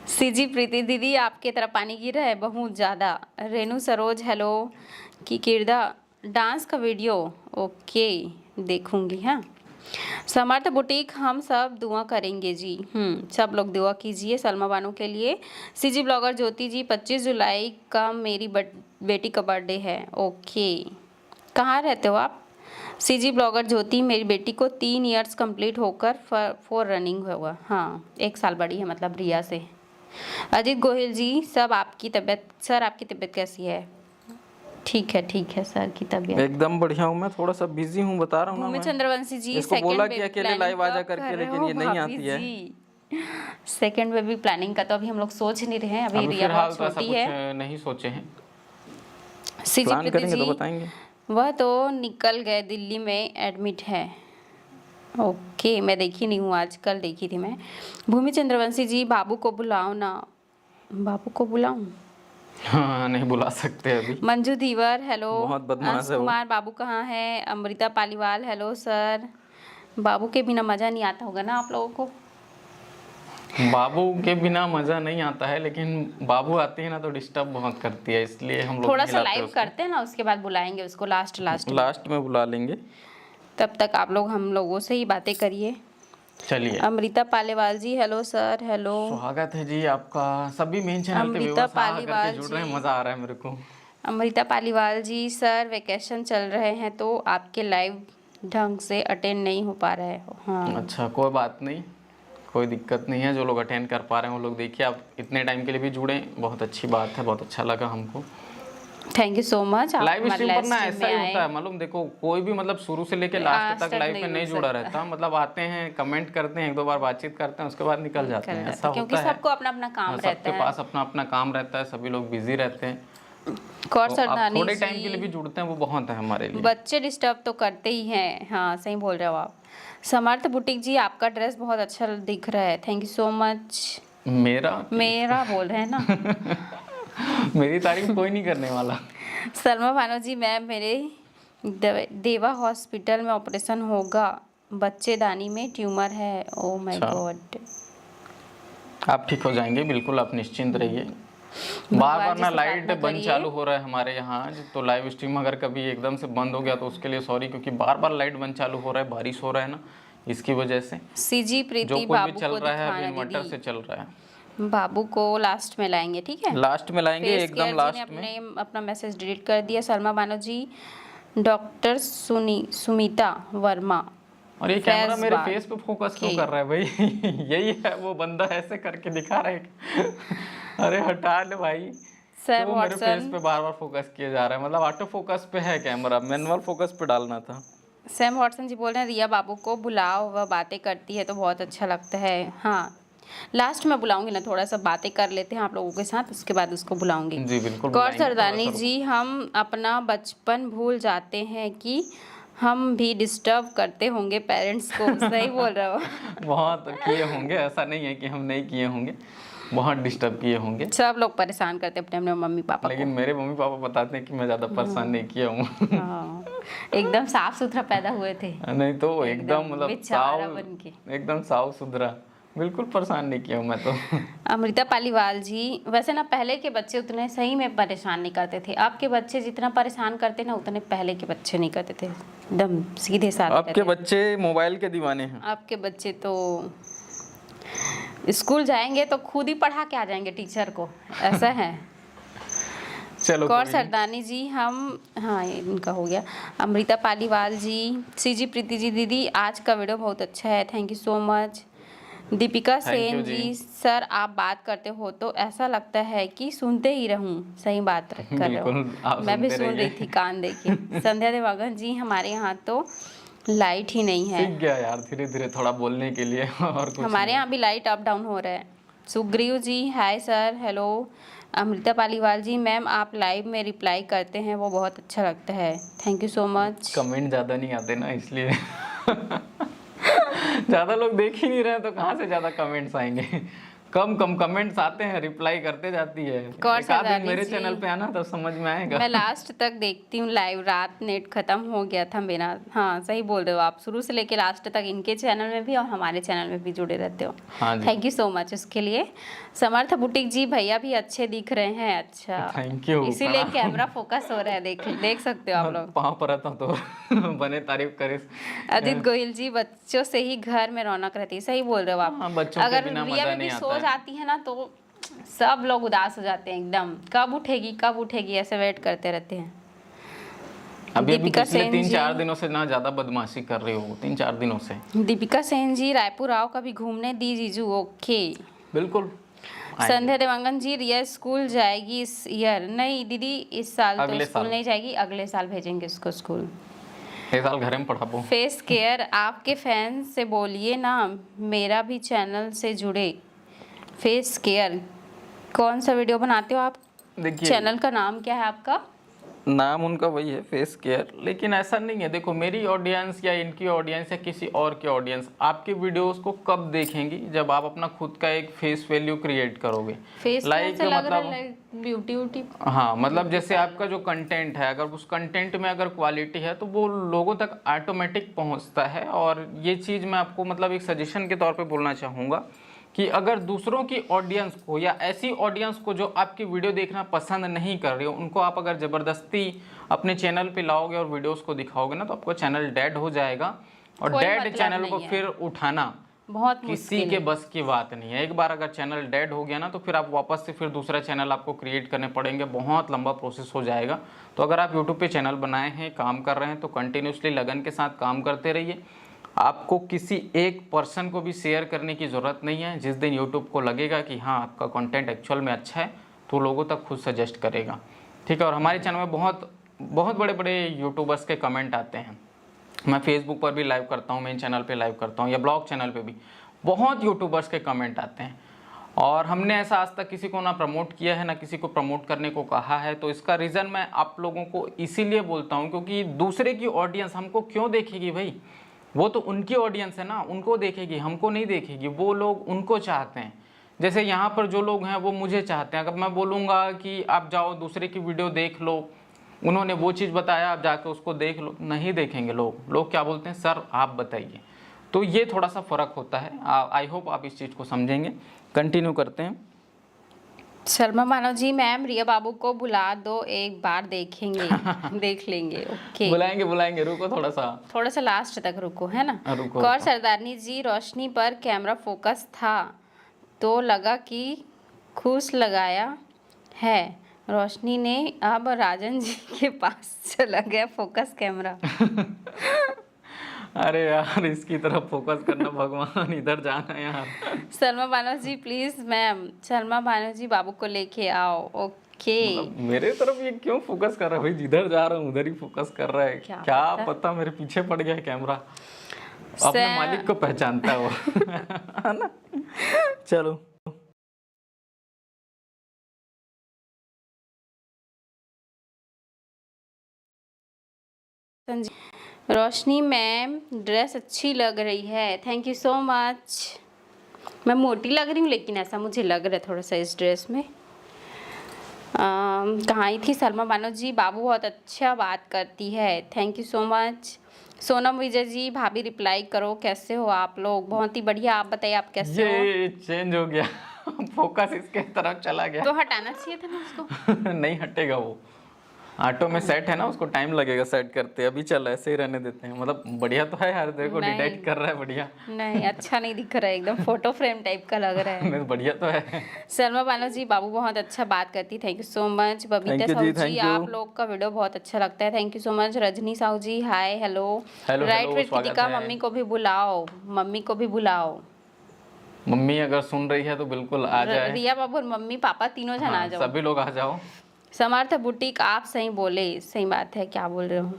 सीजी प्रीति दीदी, आपके तरफ पानी गिर रहा है बहुत ज़्यादा। रेणु सरोज, हेलो। की किरदा डांस का वीडियो, ओके देखूंगी। हाँ समर्थ बुटीक हम सब दुआ करेंगे जी। सब लोग दुआ कीजिए सलमा बानो के लिए। सीजी ब्लॉगर ज्योति जी 25 जुलाई का मेरी बेटी का बर्थडे है। ओके, कहाँ रहते हो आप? सीजी ब्लॉगर ज्योति, मेरी बेटी को 3 इयर्स कंप्लीट होकर 4 रनिंग हुआ। हाँ, 1 साल बड़ी है मतलब रिया से। अजीत गोहिल जी, सब आपकी तबीयत सर, आपकी तबीयत कैसी है? ठीक है सर की तबीयत एकदम बढ़िया हूँ, मैं थोड़ा सा बिजी हूँ, बता रहा हूँ ना भूमि मैं। चंद्रवंशी जी, इसको बोला कि बेबी अकेले प्लानिंग लाइव आजा कब करके, कर रहे लेकिन हो ये नहीं भाभी आती है। जी? सेकंड बेबी प्लानिंग का तो अभी हम लोग सोच नहीं रहे हैं, अभी रिया फिलहाल बहुत तो ऐसा छोटी कुछ है। नहीं सोचे हैं, सीजी प्लान प्रीति करेंगे तो जी, बताएंगे। वह तो निकल गए, दिल्ली में एडमिट है। ओके, मैं देखी नहीं हूँ, आजकल देखी थी मैं। भूमि चंद्रवंशी जी, बाबू को बुलाओ ना। बाबू को बुलाऊं? हाँ, नहीं बुला सकते अभी, मंजू धीवर हेलो। बहुत बदमाश अंश है वो। कुमार, बाबू कहाँ है? Amrita Paliwal hello sir. बाबू के बिना मज़ा नहीं आता होगा ना आप लोगों को? बाबू के बिना मजा नहीं आता है, लेकिन बाबू आती है ना तो डिस्टर्ब बहुत करती है, इसलिए हम लोग थोड़ा नहीं सा लाते लाइव उसको। करते हैं ना, उसके बाद बुलाएंगे उसको लास्ट में। लास्ट में बुला लेंगे। तब तक आप लोग हम लोगों से ही बातें करिए। चलिए, अमृता पालीवाल जी हेलो सर हेलो। स्वागत है जी आपका। सभी मेन चैनल के अमृता व्यूअर्स आ करके पालीवाल जुड़ रहे हैं, जी, मजा आ रहा है मेरे को। अमृता पालीवाल जी, सर वेकेशन चल रहे हैं तो आपके लाइव ढंग से अटेंड नहीं हो पा रहे हो। हाँ, अच्छा, कोई बात नहीं, कोई दिक्कत नहीं है। जो लोग अटेंड कर पा रहे हैं वो लोग देखिए, आप इतने टाइम के लिए भी जुड़े, बहुत अच्छी बात है, बहुत अच्छा लगा हमको। Thank you so much. आप लाइव हमारे स्ट्रीम पर ना स्ट्रीम ऐसा में ही आए। होता है, मालूम, देखो कोई भी मतलब शुरू से लेके आज लास्ट तक तक लाइव पे नहीं नहीं रुक जुड़ा सकता। रहता, मतलब आते हैं, कमेंट करते हैं, 1-2 बार बातचीत करते हैं, उसके बाद निकल जाते हैं, ऐसा क्योंकि होता है। सबको अपना अपना काम रहता सबके है। पास अपना अपना काम रहता है, सभी लोग बिजी रहते हैं, कौर तो आप सरदानी थोड़े टाइम के लिए भी जी, जुड़ते हैं वो बहुत है हमारे लिए। बच्चे डिस्टर्ब तो करते ही हैं। हाँ, सही बोल रहे हो आप। समर्थ बुटीक जी, आपका ड्रेस बहुत अच्छा दिख रहा है, थैंक यू सो मच। मेरा बोल रहे हैं ना। मेरी तारीफ कोई नहीं करने वाला। सलमा भानो जी, मैम मेरे देवा हॉस्पिटल में ऑपरेशन होगा, बच्चेदानी में ट्यूमर है। ओ माय अच्छा, गॉड। आप ठीक हो जाएंगे, बिल्कुल आप निश्चिंत रहिए। बार भगवान बार जी ना से लाइट प्रार्थना बंद करिए। चालू हो रहा है हमारे यहाँ, तो लाइव स्ट्रीम अगर कभी एकदम से बंद हो गया तो उसके लिए सॉरी, क्योंकि बार बार लाइट बंद चालू हो रहा है, बारिश हो रहा है ना, इसकी वजह से। सीजी जो प्रीति, कुछ भी बाबू चल को रहा है अभी दिखाना इन्वर्टर से दीदी। चल रहा है। बाबू को लास्ट में लाएंगे, ठीक है? लास्ट में लाएंगे, फेस एकदम केयर जी ने लास्ट में। अपना मैसेज डिलीट कर दिया। सलमा बानो जी, डॉक्टर सुमिता वर्मा, और ये कैमरा मेरे फैजबाग फेस पे फोकस क्यों के। कर रहा है भाई? यही है वो बंदा, ऐसे करके दिखा रहा है। अरे हटा ले भाई, सैम क्यों मेरे फेस वॉटसन, पे बार बार फोकस किया जा रहा है? मतलब ऑटो फोकस पे है कैमरा, मैनुअल फोकस पे डालना था। सैम वॉटसन जी बोल रहे हैं रिया बाबू को बुलाओ, वह बातें करती है तो बहुत अच्छा लगता है। हाँ, लास्ट में बुलाऊंगी ना, थोड़ा सा बातें कर लेते हैं आप लोगों के साथ, उसके बाद उसको बुलाऊंगी। जी बिल्कुल कौर बुलाएंगे, थोड़ा सरदानी सा जी, हम अपना बचपन भूल जाते हैं कि हम भी डिस्टर्ब करते होंगे पेरेंट्स को। सही बोल रहे हो। बहुत किए होंगे, ऐसा नहीं है कि हम नहीं किए होंगे, बहुत डिस्टर्ब किए होंगे। सब लोग परेशान करते हैं अपने अपने मम्मी पापा लेकिन मेरे मम्मी पापा बताते हैं कि मैं ज़्यादा परेशान नहीं किया हूँ। को। हाँ, एकदम साफ सुथरा पैदा हुए थे। नहीं तो एकदम मतलब बेचारा बन के। एकदम साफ सुथरा, बिल्कुल परेशान नहीं किया हूँ मैं तो। अमृता पालीवाल जी, वैसे ना पहले के बच्चे उतने सही में परेशान नहीं करते थे, अब के बच्चे जितना परेशान करते ना उतने पहले के बच्चे नहीं करते थे, एकदम सीधे साधे आपके रहते। बच्चे मोबाइल के दीवाने हैं। आपके बच्चे तो स्कूल जाएंगे तो खुद ही पढ़ा के आ जाएंगे टीचर को, ऐसा है। चलो कौर कोई नहीं। सरदानी जी, हम हाँ ये इनका हो गया। अमृता पालीवाल जी, सीजी प्रीति जी, दीदी आज का वीडियो बहुत अच्छा है, thank you so much. Deepika Thank you Sen ji. जी, सर आप बात करते हो तो ऐसा लगता है कि सुनते ही रहूं। सही बात कर रहे बिल्कुल, हो, आप मैं भी सुनते सुन रही रहिए। थी कान देके। संध्या देवागन जी, हमारे यहाँ तो लाइट ही नहीं है। सीख गया यार धीरे धीरे थोड़ा बोलने के लिए, और कुछ हमारे नहीं। यहाँ भी लाइट अप डाउन हो रहा है। Sugriv ji hi sir hello. Amrita Paliwal ji, ma'am आप लाइव में रिप्लाई करते हैं वो बहुत अच्छा लगता है, thank you so much. Comment ज़्यादा नहीं आते ना, इसलिए। ज़्यादा लोग देख ही नहीं रहे तो कहाँ से ज़्यादा कमेंट्स आएंगे? कम कम कमेंट्स आते हैं, रिप्लाई करते जाती है। कौर एक आध दिन सरदारनी मेरे जी। चैनल पे आना, तब समझ में आएगा। मैं लास्ट तक देखती हूँ लाइव, रात नेट खत्म हो गया था मेरा। हाँ सही बोल रहे हो आप, शुरू से लेके लास्ट तक इनके चैनल में भी और हमारे चैनल में भी जुड़े रहते हो। हाँ जी, थैंक यू सो मच उसके लिए। समर्थ बुटीक जी, भैया भी अच्छे दिख रहे हैं। अच्छा, थैंक यू। इसीलिए कैमरा फोकस हो रहा है, देख सकते हो आप लोग। पाँव पर रहता हूँ तो बने तारीफ करे। अदित गोयल जी, बच्चों से ही घर में रौनक रहती है। सही बोल रहे हो आप। हाँ, बच्चों के अगर बिना रिया मजा में भी नहीं सो आता है। जाती है ना तो सब लोग उदास हो जाते हैं एकदम, कब उठेगी ऐसे वेट करते रहते हैं। अभी दीपिका पिछले सेन 3-4 जी। दिनों से ना ज्यादा बदमाशी कर रही हो, 3-4 दिनों से। दीपिका सेन जी, रायपुर आओ कभी घूमने दी जीजू। ओके। बिल्कुल संध्या देवांगन जी, रिया स्कूल जाएगी इस ईयर? नहीं दीदी, इस साल तो अगले स्कूल साल। नहीं जाएगी, अगले साल भेजेंगे उसको स्कूल। ये साल घर में पढ़ाबो। फेस केयर, आपके फैंस से बोलिए ना मेरा भी चैनल से जुड़े। फेस केयर कौन सा वीडियो बनाते हो आप? देखिए, चैनल का नाम क्या है आपका? नाम उनका वही है, फेस केयर। लेकिन ऐसा नहीं है, देखो मेरी ऑडियंस या इनकी ऑडियंस या किसी और की ऑडियंस आपके वीडियोस को कब देखेंगी, जब आप अपना खुद का एक फेस वैल्यू क्रिएट करोगे। फेस लाइक से लग रहा मतलब है ब्यूटी व्यूटी। हाँ, मतलब जैसे आपका जो कंटेंट है, अगर उस कंटेंट में अगर क्वालिटी है तो वो लोगों तक ऑटोमेटिक पहुंचता है। और ये चीज़ मैं आपको मतलब एक सजेशन के तौर पे बोलना चाहूँगा कि अगर दूसरों की ऑडियंस को या ऐसी ऑडियंस को जो आपकी वीडियो देखना पसंद नहीं कर रही हो, उनको आप अगर ज़बरदस्ती अपने चैनल पे लाओगे और वीडियोस को दिखाओगे ना, तो आपका चैनल डेड हो जाएगा। और कोई डेड मतलब चैनल नहीं को है। फिर उठाना बहुत किसी मुश्किल के है। बस की बात नहीं है। एक बार अगर चैनल डेड हो गया ना, तो फिर आप वापस से फिर दूसरा चैनल आपको क्रिएट करने पड़ेंगे, बहुत लंबा प्रोसेस हो जाएगा। तो अगर आप यूट्यूब पे चैनल बनाए हैं, काम कर रहे हैं, तो कंटिन्यूसली लगन के साथ काम करते रहिए। आपको किसी एक पर्सन को भी शेयर करने की ज़रूरत नहीं है। जिस दिन यूट्यूब को लगेगा कि हाँ आपका कंटेंट एक्चुअल में अच्छा है, तो लोगों तक खुद सजेस्ट करेगा, ठीक है। और हमारे चैनल में बहुत बड़े बड़े यूट्यूबर्स के कमेंट आते हैं। मैं फेसबुक पर भी लाइव करता हूँ, मेन चैनल पे लाइव करता हूँ, या ब्लॉग चैनल पे भी बहुत यूट्यूबर्स के कमेंट आते हैं। और हमने ऐसा आज तक किसी को ना प्रमोट किया है, ना किसी को प्रमोट करने को कहा है। तो इसका रीज़न मैं आप लोगों को इसीलिए बोलता हूँ क्योंकि दूसरे की ऑडियंस हमको क्यों देखेगी भाई? वो तो उनकी ऑडियंस है ना, उनको देखेगी, हमको नहीं देखेगी। वो लोग उनको चाहते हैं। जैसे यहाँ पर जो लोग हैं वो मुझे चाहते हैं। अगर मैं बोलूँगा कि आप जाओ दूसरे की वीडियो देख लो, उन्होंने वो चीज़ बताया, आप जाके उसको देख लो, नहीं देखेंगे लोग क्या बोलते हैं, सर आप बताइए। तो ये थोड़ा सा फ़र्क होता है। आई होप आप इस चीज़ को समझेंगे। कंटिन्यू करते हैं। शर्मा मानव जी, मैम रिया बाबू को बुला दो, एक बार देखेंगे। देख लेंगे। ओके, बुलाएंगे, रुको थोड़ा सा लास्ट तक रुको, है ना। रुको। कौर सरदारनी जी, रोशनी पर कैमरा फोकस था तो लगा कि खुश लगाया है, रोशनी ने अब राजन जी के पास चला गया फोकस कैमरा। अरे यार, इसकी तरफ फोकस करना भगवान, इधर जाना यार। शर्मा मानव जी प्लीज मैम, शर्मा मानव जी बाबू को लेके आओ। ओके, मतलब मेरे तरफ ये क्यों फोकस कर रहा है भाई? जिधर जा रहा हूँ उधर ही फोकस कर रहा है। क्या पता मेरे पीछे पड़ गया है कैमरा। अपने मालिक को पहचानता है वो। है ना। चलो, रोशनी मैम ड्रेस अच्छी लग रही है, थैंक यू सो मच। मैं मोटी लग रही हूँ लेकिन ऐसा मुझे लग रहा है थोड़ा सा इस ड्रेस में। कहाँ आई थी शर्मा मानव जी, बाबू बहुत अच्छा बात करती है, thank you so much. Sonam Vijay ji, भाभी रिप्लाई करो, कैसे हो आप लोग? बहुत ही बढ़िया, आप बताइए आप कैसे हो? ये चेंज हो गया। फोकस इसके तरफ चला गया। तो हटाना चाहिए था ना उसको। नहीं हटेगा वो, ऑटो में सेट है ना, उसको टाइम लगेगा सेट करते। अभी चल ऐसे ही रहने देते हैं। मतलब बढ़िया तो है यार, देखो डिटेक्ट कर रहा है बढ़िया। नहीं, अच्छा नहीं दिख रहा है, एकदम फोटो फ्रेम टाइप का लग रहा है। नहीं, बढ़िया तो है। शर्मा बानो जी, बाबू बहुत अच्छा बात करती, thank you so much. Babita Sahu ji, आप लोग का वीडियो बहुत अच्छा लगता है, thank you so much. Rajni Sahu ji, hi hello. Right with Kritika, mummy को भी बुलाओ, मम्मी को भी बुलाओ। मम्मी अगर सुन रही है तो बिल्कुल आ जाए। रिया बाबू और मम्मी पापा तीनों जन आ जाओ, सभी लोग आ जाओ। समर्थ बुटीक, आप सही बोले, सही बात है, क्या बोल रहे हो।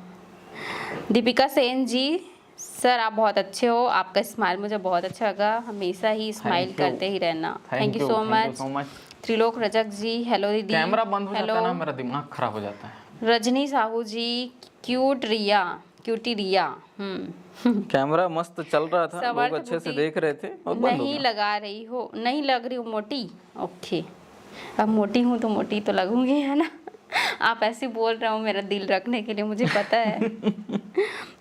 दीपिका सेन जी, सर आप बहुत अच्छे हो, आपका स्माइल मुझे बहुत अच्छा लगा, हमेशा ही स्माइल करते ही रहना, thank you so much. Trilok Rajak ji, hello दीदी। कैमरा बंद हो जाता है ना, मेरा दिमाग खराब हो जाता है। रजनी साहू जी, क्यूट रिया, क्यूटी रिया। कैमरा मस्त चल रहा था, सवार लोग तो अच्छे से बूटी देख रहे थे और बंद हो नहीं गया। लगा रही हो, नहीं लग रही हूँ मोटी। ओके, अब मोटी हूँ तो मोटी तो लगूंगी, है ना। आप ऐसे बोल रहे हो मेरा दिल रखने के लिए, मुझे पता है।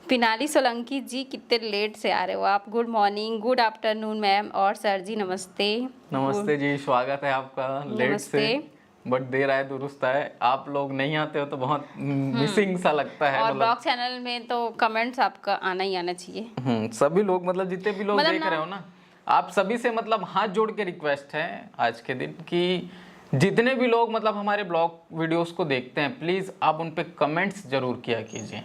पिनाली सोलंकी जी कितने लेट से आ रहे हो आप। Good morning, good afternoon ma'am और सर जी, नमस्ते। नमस्ते जी, स्वागत है आपका लेट से, नमस्ते। बट देर आए दुरुस्त आए। आप लोग नहीं आते हो तो बहुत मिसिंग सा लगता है। और मतलब ब्लॉग चैनल में तो कमेंट्स आपका आना ही आना चाहिए। सभी लोग, मतलब जितने भी लोग मतलब देख रहे हो ना, आप सभी से मतलब हाथ जोड़ के रिक्वेस्ट है आज के दिन कि जितने भी लोग मतलब हमारे ब्लॉग वीडियोस को देखते हैं, प्लीज़ आप उन पे कमेंट्स जरूर किया कीजिए,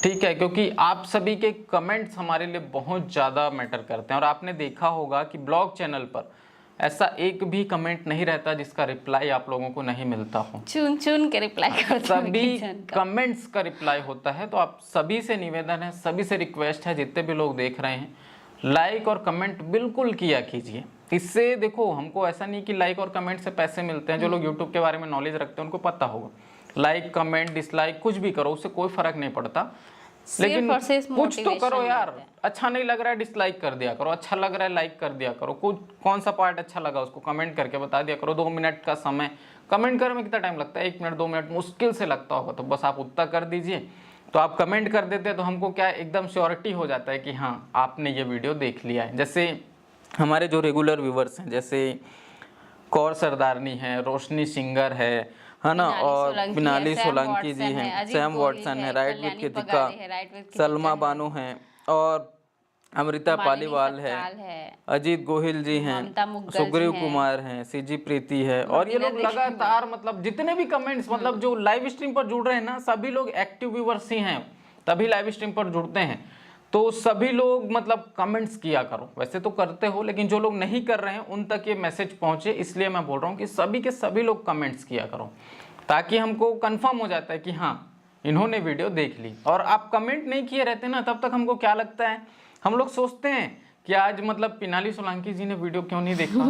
ठीक है, क्योंकि आप सभी के कमेंट्स हमारे लिए बहुत ज़्यादा मैटर करते हैं। और आपने देखा होगा कि ब्लॉग चैनल पर ऐसा एक भी कमेंट नहीं रहता जिसका रिप्लाई आप लोगों को नहीं मिलता हो। चुन चुन के रिप्लाई करते हैं सभी किचन का। कमेंट्स का रिप्लाई होता है। तो आप सभी से निवेदन है, सभी से रिक्वेस्ट है, जितने भी लोग देख रहे हैं, लाइक और कमेंट बिल्कुल किया कीजिए। इससे देखो, हमको ऐसा नहीं कि लाइक और कमेंट से पैसे मिलते हैं। जो लोग यूट्यूब के बारे में नॉलेज रखते हैं उनको पता होगा, लाइक कमेंट डिसलाइक कुछ भी करो, उससे कोई फर्क नहीं पड़ता, लेकिन कुछ तो करो यार। अच्छा नहीं लग रहा है डिसलाइक कर दिया करो, अच्छा लग रहा है लाइक कर दिया करो। कुछ कौन सा पार्ट अच्छा लगा उसको कमेंट करके बता दिया करो। 2 मिनट का समय, कमेंट करने में कितना टाइम लगता है? 1 मिनट 2 मिनट मुश्किल से लगता होगा, तो बस आप उतना कर दीजिए। तो आप कमेंट कर देते हैं तो हमको क्या एकदम श्योरिटी हो जाता है कि हाँ आपने ये वीडियो देख लिया है। जैसे हमारे जो रेगुलर व्यूवर्स हैं, जैसे कौर सरदारनी है, रोशनी सिंगर है ना, और पिनाली सोलंकी जी हैं, सैम वॉटसन है, राइट विद कृतिका, सलमा बानो हैं, और अमृता पालीवाल है, अजीत गोहिल जी हैं, सुग्रीव कुमार हैं, सीजी प्रीति है। और ये लोग लगातार मतलब जितने भी कमेंट्स मतलब जो लाइव स्ट्रीम पर जुड़ रहे हैं ना, सभी लोग एक्टिव व्यूवर्स ही हैं, तभी लाइव स्ट्रीम पर जुड़ते हैं। तो सभी लोग मतलब कमेंट्स किया करो, वैसे तो करते हो, लेकिन जो लोग नहीं कर रहे हैं उन तक ये मैसेज पहुंचे, इसलिए मैं बोल रहा हूँ कि सभी के सभी लोग कमेंट्स किया करो, ताकि हमको कंफर्म हो जाता है कि हाँ इन्होंने वीडियो देख ली। और आप कमेंट नहीं किए रहते ना, तब तक हमको क्या लगता है, हम लोग सोचते हैं कि आज मतलब पिनाली सोलंकी जी ने वीडियो क्यों नहीं देखा,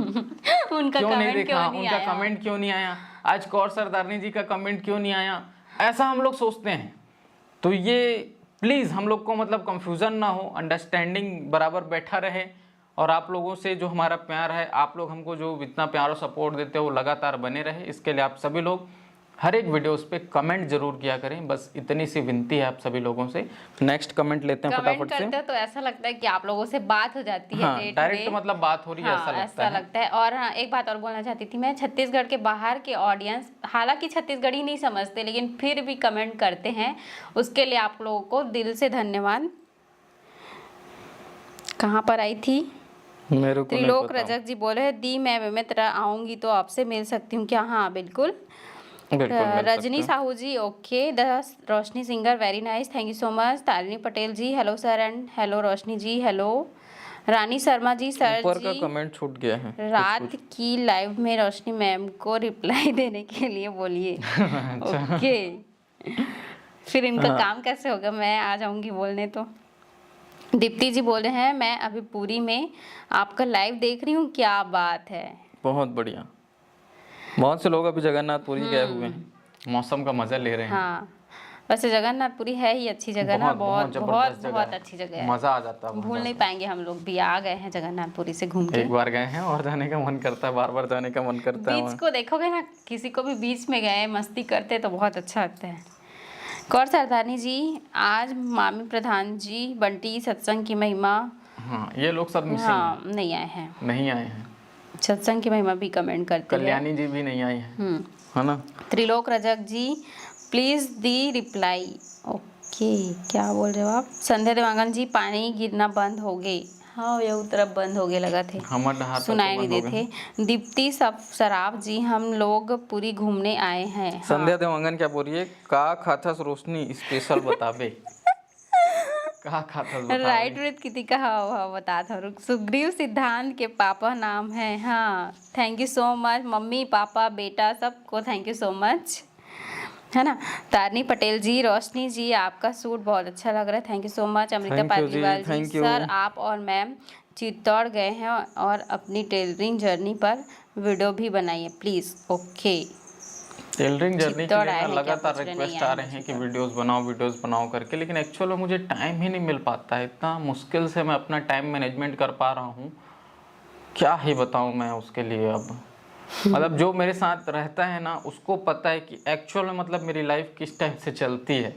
उनका क्यों नहीं देखा, नहीं उनका कमेंट क्यों नहीं आया, आज कौर सरदारनी जी का कमेंट क्यों नहीं आया, ऐसा हम लोग सोचते हैं। तो ये प्लीज़ हम लोग को मतलब कंफ्यूजन ना हो, अंडरस्टैंडिंग बराबर बैठा रहे, और आप लोगों से जो हमारा प्यार है, आप लोग हमको जो इतना प्यार और सपोर्ट देते हो वो लगातार बने रहे। इसके लिए आप सभी लोग हर एक वीडियोस पे कमेंट जरूर किया करें, बस इतनी सी विनती है आप सभी लोगों से। नेक्स्ट कमेंट लेते हैं फटाफट से। करते हैं तो ऐसा लगता है कि आप लोगों से बात हो जाती है, हाँ, डायरेक्ट मतलब बात हो रही है, हाँ, ऐसा लगता है। और हाँ, एक बात और बोलना चाहती थी मैं, छत्तीसगढ़ के बाहर के ऑडियंस हालांकि छत्तीसगढ़ी नहीं समझते, लेकिन फिर भी कमेंट करते हैं, उसके लिए आप लोगों को दिल से धन्यवाद। कहाँ पर आई थी? मेरे को त्रिलोक रजक जी बोले दी मैं तेरा आऊंगी तो आपसे मिल सकती हूँ क्या? हाँ बिल्कुल। Rajni Sahu ji, okay. The Roshni singer, very nice, thank you so much. Tarini Patel ji, hello sir and hello Roshni ji, hello. Rani Sharma ji, sir ऊपर जी का कमेंट छूट गया है, रात की लाइव में रोशनी मैम को रिप्लाई देने के लिए बोलिए। ओके, फिर इनका काम कैसे होगा? मैं आ जाऊंगी बोलने। तो दीप्ति जी बोल रहे हैं मैं अभी पूरी में आपका लाइव देख रही हूँ, क्या बात है, बहुत बढ़िया। बहुत से लोग अभी जगन्नाथपुरी गए हुए हैं, मौसम का मजा ले रहे हैं। हाँ, वैसे जगन्नाथपुरी है ही अच्छी जगह ना, बहुत अच्छी जगह है, मजा आ जाता है, भूल नहीं पाएंगे। हम लोग भी आ गए हैं जगन्नाथपुरी से घूम के, एक बार गए हैं और जाने का मन करता है, बार बार जाने का मन करता है। बीच को देखोगे ना, किसी को भी बीच में गए मस्ती करते तो बहुत अच्छा लगता है। कौर सरदारनी जी, आज मामी प्रधान जी, बंटी सत्संग की महिमा, हाँ ये लोग सब मिसिंग हाँ नहीं आए हैं। सत्संग की महिमा भी कमेंट करते हैं। कल्याणी जी भी नहीं आई हैं, है ना। त्रिलोक रजक जी, प्लीज दी रिप्लाई, ओके। क्या बोल रहे हो आप? संध्या देवांगन जी, पानी गिरना बंद हो गए। हाँ ये तरफ बंद हो गए लगा थे, सुनाई नहीं देते। दीप्ति सराफ जी, हम लोग पूरी घूमने आए हैं। हाँ। संध्या देवांगन क्या बोल रही है? का खाथस रोशनी स्पेशल बताबे। राइट विद किति का, हाँ बता था। सुग्रीव सिद्धांत के पापा नाम है, हाँ thank you so much. Mummy papa बेटा सबको थैंक यू सो मच, है ना। तारिणी पटेल जी, रोशनी जी आपका सूट बहुत अच्छा लग रहा है, thank you so much. Amrita Paliwal ji, sir आप और मैम चित्तौड़ गए हैं और अपनी टेलरिंग जर्नी पर वीडियो भी बनाइए प्लीज़, ओके। टेलरिंग जर्नी के चित्तौड़ लिए आए ना हैं क्या लगातार पूछ रहे? नहीं रिक्वेस्ट आए आ हैं रहे हैं कि चित्तौड़। वीडियोस बनाओ करके, लेकिन एक्चुअल में मुझे टाइम ही नहीं मिल पाता है। इतना मुश्किल से मैं अपना टाइम मैनेजमेंट कर पा रहा हूँ, क्या ही बताऊँ मैं उसके लिए। अब मतलब जो मेरे साथ रहता है ना, उसको पता है कि एक्चुअल में मतलब मेरी लाइफ किस टाइप से चलती है,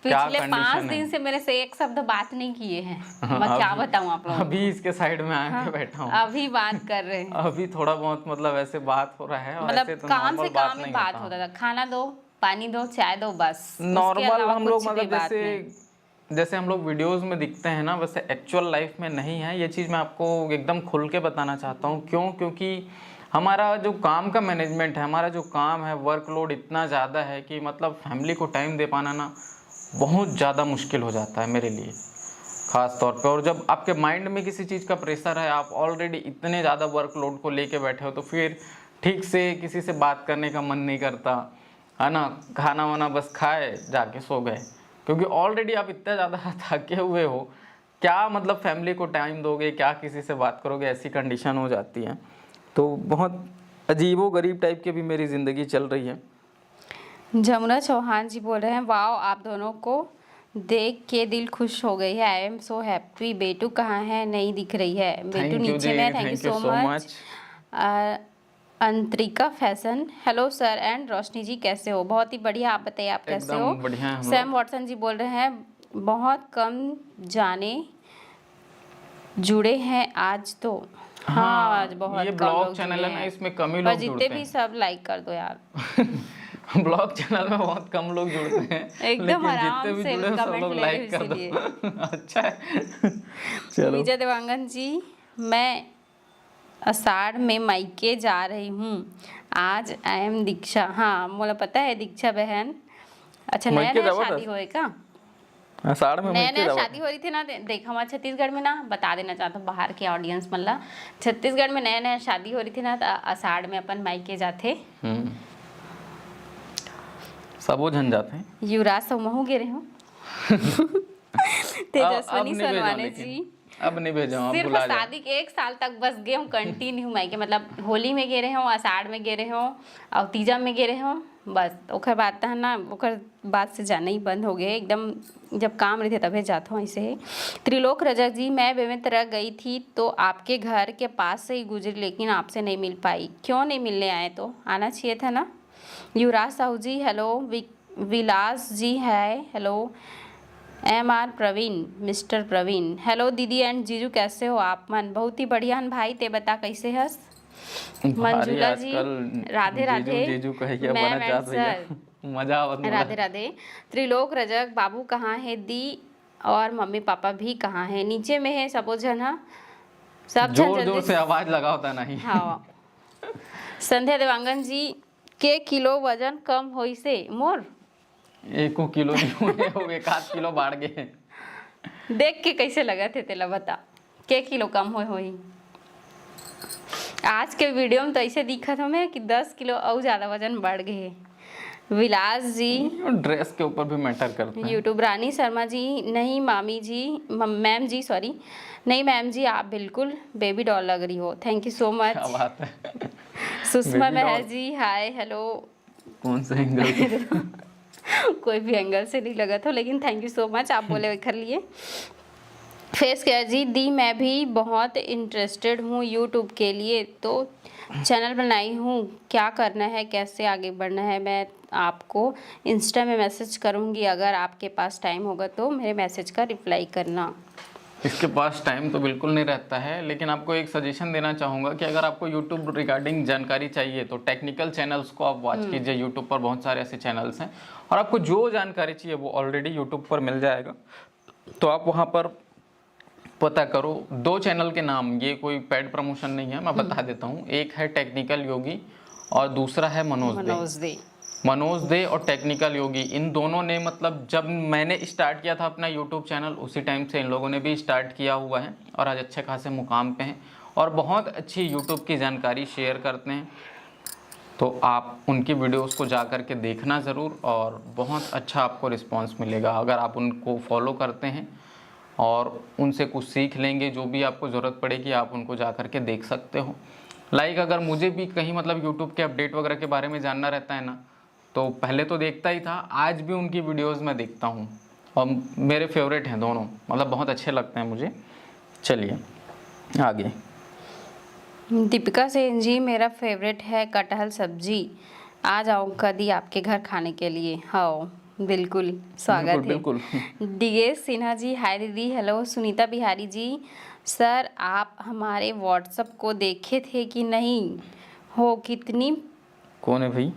क्या पिछले 5 कंडीशन दिन है। से मेरे से एक शब्द बात नहीं किए हैं। मैं क्या बताऊं आप लोगों अभी को। इसके साइड में आके हाँ, बैठा हूँ। अभी बात कर रहे हैं। अभी थोड़ा बहुत मतलब ऐसे बात हो रहा है, और मतलब ऐसे तो काम नॉर्मल से बात काम ही नहीं बात होता। होता था, खाना दो, पानी दो, चाय दो, बस उसके नॉर्मल अलावा हम लोग कुछ भी मतलब बात नहीं। जैसे हम लोग वीडियोस में दिखते हैं ना, वैसे एक्चुअल लाइफ में नहीं है। ये चीज़ मैं आपको एकदम खुल के बताना चाहता हूँ। क्यों? क्योंकि हमारा जो काम का मैनेजमेंट है, हमारा जो काम है, वर्कलोड इतना ज़्यादा है कि मतलब फैमिली को टाइम दे पाना ना बहुत ज़्यादा मुश्किल हो जाता है मेरे लिए, ख़ास तौर पे। और जब आपके माइंड में किसी चीज़ का प्रेशर है, आप ऑलरेडी इतने ज़्यादा वर्कलोड को लेके बैठे हो, तो फिर ठीक से किसी से बात करने का मन नहीं करता है ना। खाना वाना बस खाए, जाके सो गए, क्योंकि ऑलरेडी आप इतना ज़्यादा थके हुए हो। क्या मतलब फैमिली को टाइम दोगे, क्या किसी से बात करोगे, ऐसी कंडीशन हो जाती है। तो बहुत अजीबो गरीब टाइप की भी मेरी ज़िंदगी चल रही है। जमुना चौहान जी बोल रहे हैं, वाओ आप दोनों को देख के दिल खुश हो गई है। I am so happy. बेटू कहाँ है? नहीं दिख रही है। बेटू थैंक यू नीचे जी, में है। Thank you thank you so so much. Much. Antarika fashion, hello sir and Roshni ji, कैसे हो? बहुत ही बढ़िया, आप बताइए आप कैसे हो? एकदम बढ़िया है हम सैम लोग। वॉटसन जी बोल रहे हैं, बहुत कम जाने जुड़े हैं आज तो। हाँ, आज हाँ, ये बहुत कम ब्लॉग लोग चैनल जुड़े है ना, हैं, इसमें कम ही पर लोग जितने जुड़ते भी हैं। सब लाइक कर दो यार। ब्लॉग चैनल में बहुत कम लोग जुड़ते हैं, एकदम लेकिन जितने आराम भी से जुड़े हैं सब कमेंट लोग ले रहे हो लाइक कर इसीलिए। दो। अच्छा है। चलो। विजय देवांगन जी, मैं अषाढ़ में मायके जा रही हूँ आज। आई एम दीक्षा। हाँ, मुझे पता है दीक्षा बहन। अच्छा, नया मायके नया जावत शादी है? होए का? आषाढ़ में नया मायके नया जावत शादी हो रही थी ना। देख, हमारे छत्तीसगढ़ में ना, बता देना चाहता हूँ बाहर के ऑडियंस मतलब, छत्तीसगढ़ में नया नया शादी हो रही थी ना, तो अषाढ़ में अपन मायके जाते। सबो झन जाते हैं। युवराज समूह गिरे हूँ। अब तेजस्विनी नहीं भेजाऊं, सोनवाने लेकिन जी, अब नहीं भेजाऊं, अब सिर्फ भुला जाओ। शादी के 1 साल तक बस गए हूँ कंटिन्यू मायके, मतलब होली में गे रहे हो, आषाढ़ में गे रहे हो, और तीजा में गे रहे हो, बस। ओकर बाद तो है ना, ओकर बाद से जाना ही बंद हो गए एकदम। जब काम रहते तभी जाता हूँ ऐसे ही। त्रिलोक रजक जी, मैं बेमित्र गई थी तो आपके घर के पास से ही गुजरी, लेकिन आपसे नहीं मिल पाई। क्यों नहीं मिलने आए? तो आना चाहिए था ना। युवराज साहू जी, हेलो। विलास जी है, hello. MR Praveen, mister Praveen, hello दीदी एंड जीजू, कैसे हो आप? मन बहुत ही बढ़िया हन भाई, ते बता कैसे हस? भारी मंजुला जी, आजकल राधे जीजू राधे जीजू कहे क्या मैम बनत एंड जात भैया। सर। मजा आवत मोला। राधे राधे। त्रिलोक रजक बाबू कहाँ है? दी और मम्मी पापा भी कहाँ है? नीचे में है सबो जन। हाँ, सब जन जोर जोर जल्दी। से आवाज लगाओ था नहीं। हाँ। संध्या देवांगन जी, के किलो वजन कम होई से मोर? 1 किलो नहीं हुए हो, 1 किलो बढ़ गए। देख के कैसे लगा थे तेला बता, के किलो कम होई? आज के वीडियो में तो ऐसे दिखा था मैं कि 10 किलो और ज़्यादा वजन बढ़ गए। विलास जी, ड्रेस के ऊपर भी मैटर करता है। यूट्यूब। रानी शर्मा जी, नहीं मामी जी, मैम जी, सॉरी, नहीं मैम जी, आप बिल्कुल बेबी डॉल लग रही हो। Thank you so much. क्या बात है। सुषमा बेबी मेहर डॉल जी, हाय हेलो। कौन से एंगल से? कोई भी एंगल से नहीं लगा था, लेकिन थैंक यू सो मच, आप बोले कर लिए। फेस केयर जी, दी मैं भी बहुत इंटरेस्टेड हूँ यूट्यूब के लिए, तो चैनल बनाई हूँ। क्या करना है, कैसे आगे बढ़ना है? मैं आपको इंस्टा में मैसेज करूँगी, अगर आपके पास टाइम होगा तो मेरे मैसेज का रिप्लाई करना। इसके पास टाइम तो बिल्कुल नहीं रहता है, लेकिन आपको एक सजेशन देना चाहूँगा कि अगर आपको यूट्यूब रिगार्डिंग जानकारी चाहिए तो टेक्निकल चैनल्स को आप वॉच कीजिए। यूट्यूब पर बहुत सारे ऐसे चैनल्स हैं, और आपको जो जानकारी चाहिए वो ऑलरेडी यूट्यूब पर मिल जाएगा। तो आप वहाँ पर पता करो। 2 चैनल के नाम, ये कोई पेड प्रमोशन नहीं है, मैं बता देता हूँ। एक है टेक्निकल योगी और दूसरा है मनोज दे। मनोज दे और टेक्निकल योगी, इन दोनों ने मतलब जब मैंने स्टार्ट किया था अपना यूट्यूब चैनल, उसी टाइम से इन लोगों ने भी स्टार्ट किया हुआ है, और आज अच्छे खासे मुकाम पे हैं और बहुत अच्छी यूट्यूब की जानकारी शेयर करते हैं। तो आप उनकी वीडियोस को जा कर के देखना ज़रूर, और बहुत अच्छा आपको रिस्पांस मिलेगा अगर आप उनको फॉलो करते हैं और उनसे कुछ सीख लेंगे। जो भी आपको ज़रूरत पड़ेगी आप उनको जा कर के देख सकते हो। लाइक अगर मुझे भी कहीं मतलब यूट्यूब के अपडेट वगैरह के बारे में जानना रहता है ना, तो पहले तो देखता ही था, आज भी उनकी वीडियोस मैं देखता हूँ और मेरे फेवरेट हैं दोनों, मतलब बहुत अच्छे लगते हैं मुझे। चलिए आगे। दीपिका सेन जी, मेरा फेवरेट है कटहल सब्जी, आ जाऊँ कभी आपके घर खाने के लिए। हाँ बिल्कुल, स्वागत है। बिल्कुल। डीएस सिन्हा जी, हाय दीदी। हेलो सुनीता बिहारी जी, सर आप हमारे व्हाट्सएप को देखे थे कि नहीं हो? कितनी कौन है भाई?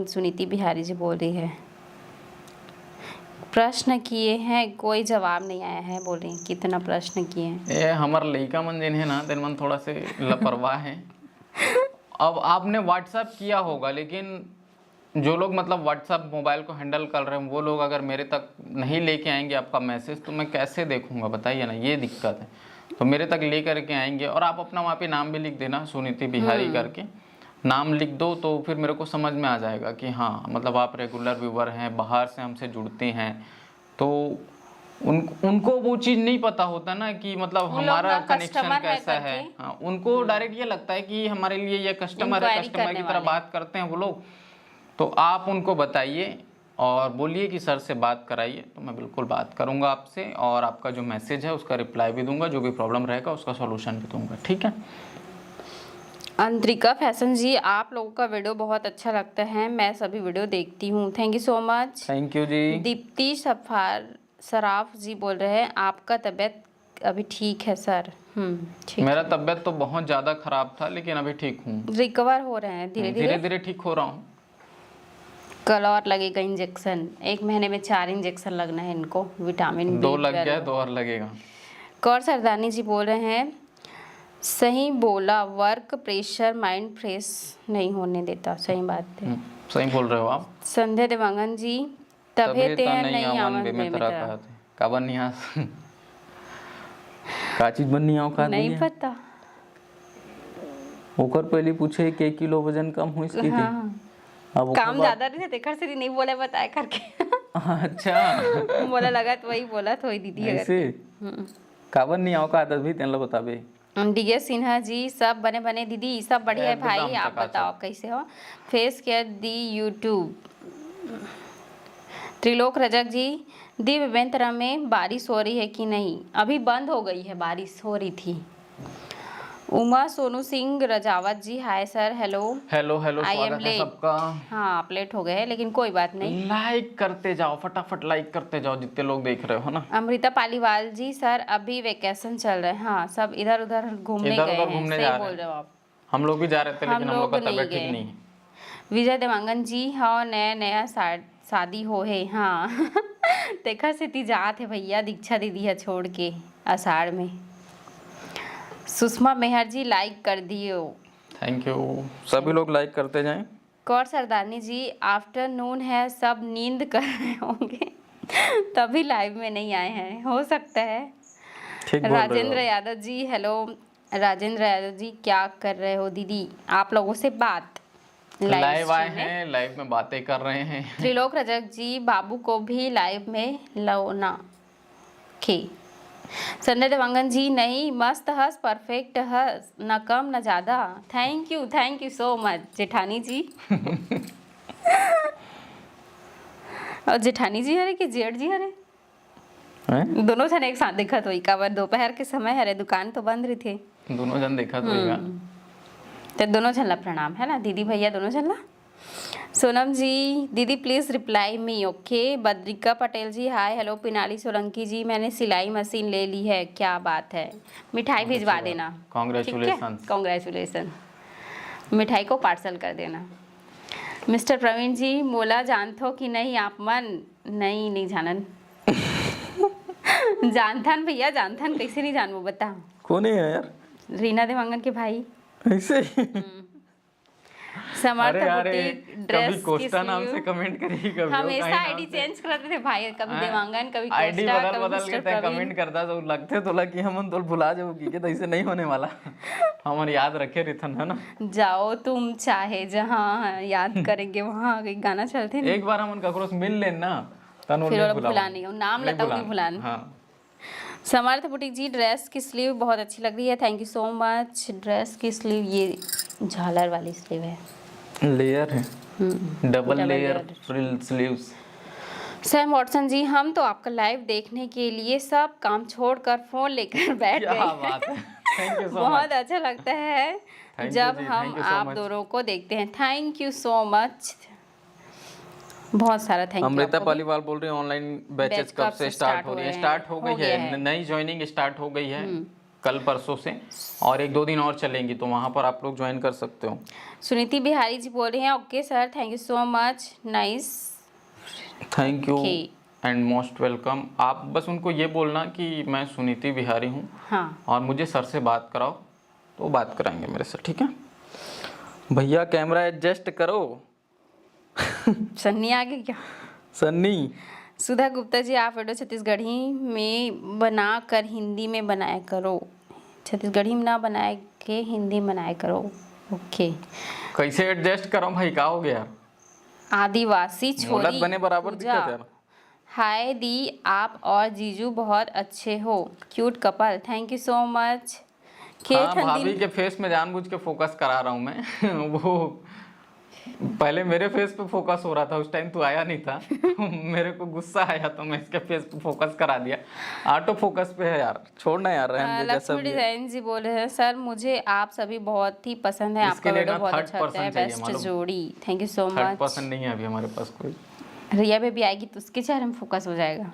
सुनीति बिहारी जी बोल रही है, प्रश्न किए हैं कोई जवाब नहीं आया है, बोल रही हैं कितना प्रश्न किए हैं। ये हमार लड़का मन जिन है ना, तेन मन थोड़ा से लापरवाह है। अब आपने व्हाट्सएप किया होगा, लेकिन जो लोग मतलब व्हाट्सएप मोबाइल को हैंडल कर रहे हैं वो लोग अगर मेरे तक नहीं लेके आएंगे आपका मैसेज, तो मैं कैसे देखूंगा बताइए ना, ये दिक्कत है। तो मेरे तक ले करके आएंगे, और आप अपना वहाँ पे नाम भी लिख देना, सुनीति बिहारी करके नाम लिख दो, तो फिर मेरे को समझ में आ जाएगा कि हाँ मतलब आप रेगुलर व्यूवर हैं, बाहर से हमसे जुड़ते हैं। तो उनको वो चीज़ नहीं पता होता ना कि मतलब उन लोग हमारा ना कनेक्शन customer है कैसा है। करके। हाँ, उनको डायरेक्ट ये लगता है कि हमारे लिए ये कस्टमर है, Inquiry कस्टमर करने की तरह वाले। बात करते हैं वो लोग। तो आप उनको बताइए और बोलिए कि सर से बात कराइए, तो मैं बिल्कुल बात करूंगा आपसे, और आपका जो मैसेज है उसका रिप्लाई भी दूंगा, जो भी प्रॉब्लम रहेगा उसका सॉल्यूशन भी दूंगा, ठीक है। अंतरिका फैशन जी, आप लोगों का वीडियो बहुत अच्छा लगता है, मैं सभी वीडियो देखती हूँ, thank you so much. Thank you जी। दीप्ति सराफ जी बोल रहे हैं, आपका तबीयत अभी ठीक है सर? ठीक। मेरा तबीयत तो बहुत ज़्यादा ख़राब था, लेकिन अभी ठीक हूँ, रिकवर हो रहे हैं धीरे धीरे धीरे। धीरे ठीक हो रहा हूँ। कल और लगेगा इंजेक्शन, 1 महीने में 4 इंजेक्शन लगना है इनको, विटामिन 2 बी लग गया, 2 और लगेगा। कौर सरदानी जी बोल रहे हैं, सही बोला, वर्क प्रेशर माइंड फ्रेश नहीं होने देता, सही बात है। सही बोल रहे हो आप। संध्या देवांगन जी, तबे ते हैं नहीं आवन बे में तरह। कहते का बन यहाँ का चीज बन नहीं का नहीं पता। ओकर पहले पूछे के किलो वजन कम हो इसकी थी। हाँ। अब काम ज्यादा नहीं थे कर से नहीं बोले बताए करके। अच्छा बोला लगा तो वही बोला तो वही दीदी अगर। ऐसे का बन नहीं का आदत भी तेन लो बताबे। डीएस सिन्हा जी, सब बने बने दीदी, सब बढ़िया है भाई, एकदम आप चकाचक। बताओ कैसे हो? फेस केयर दी यूट्यूब। त्रिलोक रजक जी, दी विवेंतरा में बारिश हो रही है कि नहीं? अभी बंद हो गई है, बारिश हो रही थी। Uma Sonu Singh Rajawat ji, hi sir. Hello hello hello, I am स्वागत है लेट। सबका। हाँ आप लेट हो गए हैं, लेकिन कोई बात नहीं। लाइक करते जाओ, फटाफट लाइक करते जाओ जितने लोग देख रहे हो ना। अमृता पालीवाल जी, सर अभी वेकेशन चल रहे हैं। हाँ सब इधर उधर घूमने इधर गए उधर हैं, घूमने सही जा बोल रहे रहे हो हैं, आप। हम लोग भी जा रहे थे, हम लेकिन हम लोग का लोग नहीं तबीयत ठीक गए। नहीं है। विजय देवांगन जी, हाँ नया नया शादी हो है। हाँ देखा से ती जात है भैया, दीक्षा दीदी है छोड़ के आषाढ़ में। सुषमा मेहर जी, लाइक कर दियो। थैंक यू, सभी लोग लाइक करते जाएं। कौर सरदारनी जी, आफ्टरनून है, सब नींद कर रहे होंगे तभी लाइव में नहीं आए हैं, हो सकता है। ठीक बोल रहे हो राजेंद्र आप। यादव जी, हेलो राजेंद्र यादव जी, क्या कर रहे हो दीदी? आप लोगों से बात लाइव आए स्ट्रीम में। हैं, लाइव में बातें कर रहे हैं। त्रिलोक रजक जी, बाबू को भी लाइव में लौना के। संजय देवांगन जी, नहीं मस्त हंस, परफेक्ट हंस, न कम न ज्यादा। थैंक यू सो मच जेठानी जी। और जेठानी जी हरे कि जेठ जी हरे? हैं? दोनों जन एक साथ दिखत हुई का, दोपहर के समय हरे, दुकान तो बंद रही थी। दोनों जन देखा तो तो दोनों झल्ला प्रणाम है ना, दीदी भैया दोनों झल्ला। सोनम जी, दीदी please reply me, okay. Badrika Patel ji, hi hello. Pinali Solanki ji, मैंने सिलाई मशीन ले ली है, क्या बात है, मिठाई भिजवा देना। Congratulations। कॉन्ग्रेचुलेसन, मिठाई को पार्सल कर देना। मिस्टर प्रवीण जी, मोला जानथो कि नहीं आप मन? नहीं जानन। जानथन भैया, जानथन कैसे नहीं जानबो बता। कौन है यार? रीना देवांगन के भाई। ऐसे समर्थ अरे यार, बुटीक ड्रेस कभी कोस्टा नाम से कमेंट करिए, कभी हमेशा आईडी चेंज करते थे भाई, कभी देवांगन, कभी आईडी कोस्टा, बदल कभी बदल मिस्टर के प्रवीण। कमेंट करता तो लगते तो लग कि हम तो भुला जाओ कि तो ऐसे नहीं होने वाला। हम याद रखे रिथन है ना। जाओ तुम चाहे जहाँ, याद करेंगे वहाँ। एक गाना चलते ना, एक बार हम ककरो से मिल लेना तन फिर वो भुला नहीं, नाम लता नहीं भुलान। हाँ। समर्थ बुटीक जी, ड्रेस की स्लीव बहुत अच्छी लग रही है, thank you so much. Dress की स्लीव ये झालर वाली स्लीव है, लेयर है। Double layer frill sleeves. Sam Watson ji, हम तो आपका लाइव देखने के लिए सब काम छोड़कर फोन लेकर बैठ क्या गए। बात है, थैंक यू सो बहुत मच। अच्छा लगता है Thank you जब जी, हम thank you so आप much। दोनों को देखते हैं। थैंक यू सो मच, बहुत सारा थैंक यू। अमृता पालीवाल बोल रही है ऑनलाइन बैचेस बैच कब कब से से स्टार्ट start हो हो रही है? रहे हैं? स्टार्ट हो हो गई गया है, है। नई ज्वाइनिंग स्टार्ट हो गई है कल परसों से, और 1-2 दिन और चलेंगी, तो वहाँ पर आप लोग ज्वाइन कर सकते हो। सुनीति बिहारी जी बोल रही हैं okay sir, thank you so much, nice. Thank you okay. And most welcome. आप बस उनको ये बोलना कि मैं सुनीति बिहारी हूँ हाँ, और मुझे सर से बात कराओ, तो बात कराएंगे मेरे से, ठीक है? भैया कैमरा एडजस्ट करो। सन्नी आ गई क्या? सन्नी, सुधा गुप्ता जी, आप वीडियो छत्तीसगढ़ी में बना कर हिंदी में बनाया करो, छत्तीसगढ़ी में ना बनाए के हिंदी में बनाया करो। ओके। कैसे एडजस्ट करो भाई, का हो गया? आदिवासी मोलत छोरी बने बराबर पूजा, दिक्कत यार। हाय दी, आप और जीजू बहुत अच्छे हो, cute couple, thank you so much. हाँ, भाभी के फेस में जानबूझ के फोकस करा रहा हूँ मैं। वो पहले मेरे फेस पे फोकस हो रहा था, उस टाइम तू आया नहीं था। तो मेरे को गुस्सा आया तो मैं इसके फेस पे फोकस करा दिया। ऑटो फोकस पे है यार, छोड़ना यार, रहने दे जैसा लक्ष्मी भी है। डिजाइन जी बोल रहे हैं सर मुझे आप सभी बहुत ही पसंद है, इसके आपका लिए वीडियो ना बहुत थर्ड अच्छा लगता है, पर्सन चाहिए, बेस्ट मालूम? जोड़ी, thank you so third much. Person नहीं है अभी हमारे पास कोई। रिया बेबी आएगी तो उसके चेहरे में फोकस हो जाएगा।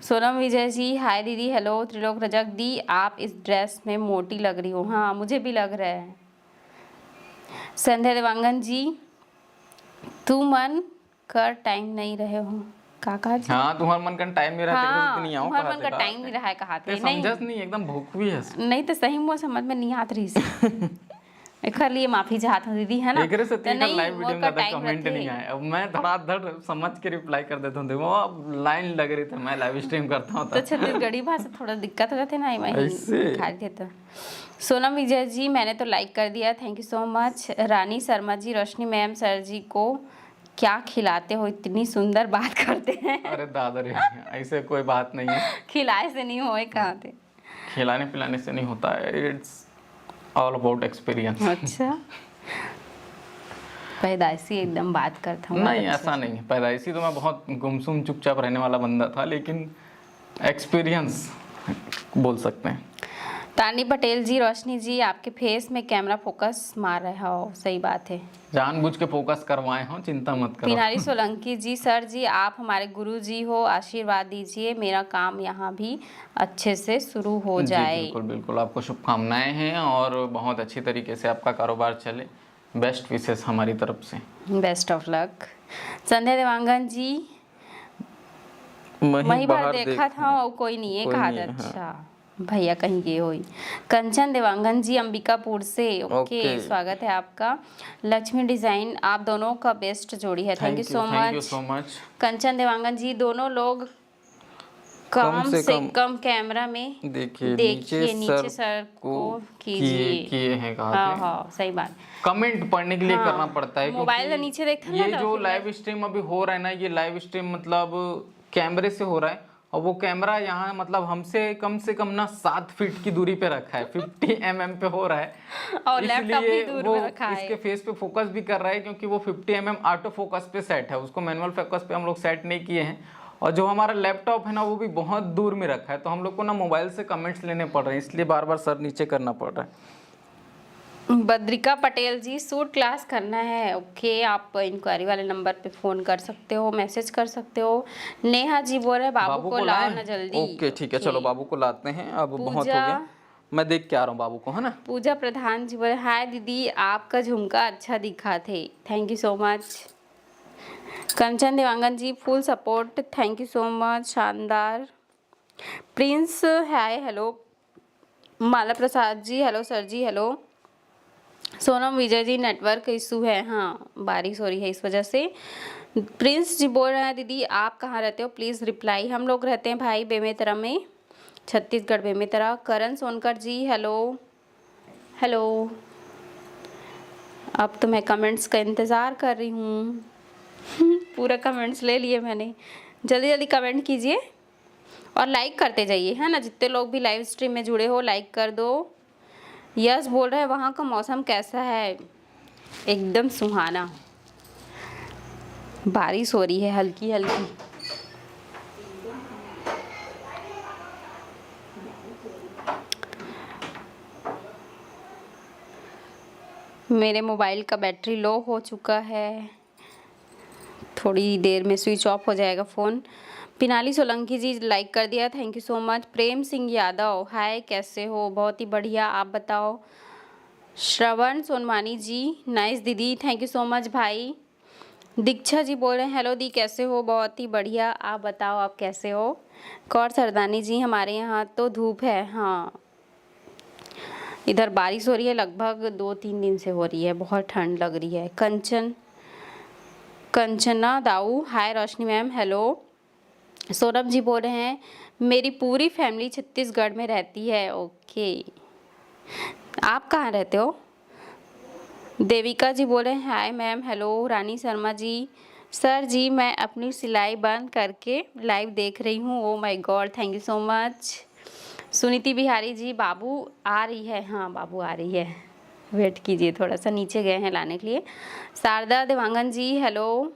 सोनम विजय जी, हाय दीदी, हेलो। त्रिलोक रजक दी, आप इस ड्रेस में मोटी लग रही हो। हाँ, मुझे भी लग रहा है। संध्या देवांगन जी, तू मन कर टाइम नहीं रहे हो, काका जी। हाँ, तुम्हारा मन का टाइम नहीं रहता, हाँ, तो नहीं आओ तुम्हारे कहा मन थे का टाइम नहीं रहा है, कहा थे। नहीं समझस नहीं, एकदम भूख भी है। नहीं तो सही मुँह समझ में नहीं आत रही से। एकर लिए माफी चाहत हूँ दीदी, है ना? एकरे से तो तीन नहीं, लाइव वीडियो में मोर का ज्यादा टाइम कमेंट रखे। नहीं आए। अब मैं धड़ाधड़ समझ के रिप्लाई कर देता हूँ, देखो अब लाइन लग रही थी, मैं लाइव स्ट्रीम करता हूँ तो छत्तीसगढ़ी भाषा थोड़ा दिक्कत हो जाते ना, ऐसे। वहीं खा थे तो। सोनम विजय जी, मैंने तो लाइक कर दिया, thank you so much. Rani Sharma ji, Roshni ma'am, sir जी को क्या खिलाते हो, इतनी सुंदर बात करते हैं। अरे दादा रे, ऐसे कोई बात नहीं है, खिलाए से नहीं होए, कहाँ थे? खिलाने पिलाने से नहीं होता है, इट्स ऑल अबाउट एक्सपीरियंस। अच्छा, पैदाइशी एकदम बात करता हूँ। नहीं, ऐसा नहीं है, पैदाइशी तो मैं बहुत गुमसुम चुपचाप रहने वाला बंदा था, लेकिन एक्सपीरियंस बोल सकते हैं। तानी पटेल जी, रोशनी जी, आपके फेस में कैमरा फोकस मार रहा हो, सही बात है। जानबूझ के फोकस करवाए हो, चिंता मत करो। पिनारी सोलंकी जी, सर जी आप हमारे गुरु जी हो, आशीर्वाद दीजिए, मेरा काम यहाँ भी अच्छे से शुरू हो जी जाए। बिल्कुल बिल्कुल, आपको शुभकामनाएं हैं और बहुत अच्छी तरीके से आपका कारोबार चले, बेस्ट विशेष हमारी तरफ से। Best of luck. Sandhya Dewangan ji, वही बार देखा था और कोई नहीं है, कोई कहा नहीं था। है, हाँ। अच्छा भैया कहीं गए होई। कंचन देवांगन जी, अंबिकापुर से, ओके, स्वागत है आपका। लक्ष्मी डिजाइन, आप दोनों का बेस्ट जोड़ी है, thank you so thank you much. So much. Kanchan Dewangan ji, दोनों लोग कम से कम कैमरा में देखिए, नीचे सर को कीजिए। किए हैं, कहा हाँ थे। हाँ, सही बात। कमेंट पढ़ने के लिए हाँ, करना पड़ता है, मोबाइल क्योंकि से नीचे देखते हैं ये ना, तो जो फिर लाइव स्ट्रीम अभी हो रहा है ना, ये लाइव स्ट्रीम मतलब कैमरे से हो रहा है, और वो कैमरा यहाँ मतलब हमसे कम से कम ना 7 फीट की दूरी पे रखा है, 50 mm पे हो रहा है। और लैपटॉप भी इसलिए दूर वो में रखा है। इसके फेस पे फोकस भी कर रहा है, क्योंकि वो 50 mm ऑटो फोकस पे सेट है, उसको मैनुअल फोकस पे हम लोग सेट नहीं किए हैं। और जो हमारा लैपटॉप है ना, वो भी बहुत दूर में रखा है, तो हम लोग को ना मोबाइल से कमेंट्स लेने पड़ रहे हैं, इसलिए बार बार सर नीचे करना पड़ रहा है। बद्रिका पटेल जी, सूट क्लास करना है, ओके, आप इंक्वायरी वाले नंबर पे फ़ोन कर सकते हो, मैसेज कर सकते हो। नेहा जी बोल रहे हैं बाबू को लाओ ना जल्दी। ओके ठीक है, चलो बाबू को लाते हैं, अब बहुत हो गया, मैं देख के आ रहा हूँ बाबू को, है ना। पूजा प्रधान जी बोले हाय दीदी, आपका झुमका अच्छा दिखा थे, thank you so much. Kanchan Dewangan ji, full support, thank you so much, शानदार। Prince, hi, hello. Mala Prasad ji, hello sir ji, hello. Sonam Vijay ji, network issue है, हाँ बारिश हो रही है इस वजह से। प्रिंस जी बोल रहे हैं दीदी आप कहाँ रहते हो, प्लीज़ रिप्लाई। हम लोग रहते हैं भाई बेमेतरा में, छत्तीसगढ़ बेमेतरा। करण सोनकर जी, हेलो हेलो। अब तो मैं कमेंट्स का इंतज़ार कर रही हूँ। पूरा कमेंट्स ले लिए मैंने, जल्दी जल्दी कमेंट कीजिए और लाइक करते जाइए, है ना। जितने लोग भी लाइव स्ट्रीम में जुड़े हो लाइक कर दो। यस बोल रहे हैं वहाँ का मौसम कैसा है, एकदम सुहाना। बारिश हो रही है हल्की हल्की। मेरे मोबाइल का बैटरी लो हो चुका है, थोड़ी देर में स्विच ऑफ हो जाएगा फ़ोन। पिनाली सोलंकी जी लाइक कर दिया, thank you so much. Prem Singh Yadav हाय कैसे हो, बहुत ही बढ़िया, आप बताओ। श्रवण सोनवानी जी नाइस दीदी, थैंक यू सो मच भाई। दीक्षा जी बोल रहे हैं हेलो दी कैसे हो, बहुत ही बढ़िया, आप बताओ आप कैसे हो। कौर सरदानी जी हमारे यहाँ तो धूप है, हाँ इधर बारिश हो रही है, लगभग 2-3 दिन से हो रही है, बहुत ठंड लग रही है। कंचना दाऊ हाय रोशनी मैम हेलो। सौरभ जी बोल रहे हैं मेरी पूरी फैमिली छत्तीसगढ़ में रहती है, ओके आप कहाँ रहते हो। देविका जी बोल रहे हैं hi ma'am hello. Rani Sharma ji sir जी मैं अपनी सिलाई बंद करके लाइव देख रही हूँ, oh my god thank you so much. Suniti Bihari ji बाबू आ रही है, हाँ बाबू आ रही है, वेट कीजिए, थोड़ा सा नीचे गए हैं लाने के लिए। शारदा देवांगन जी हेलो।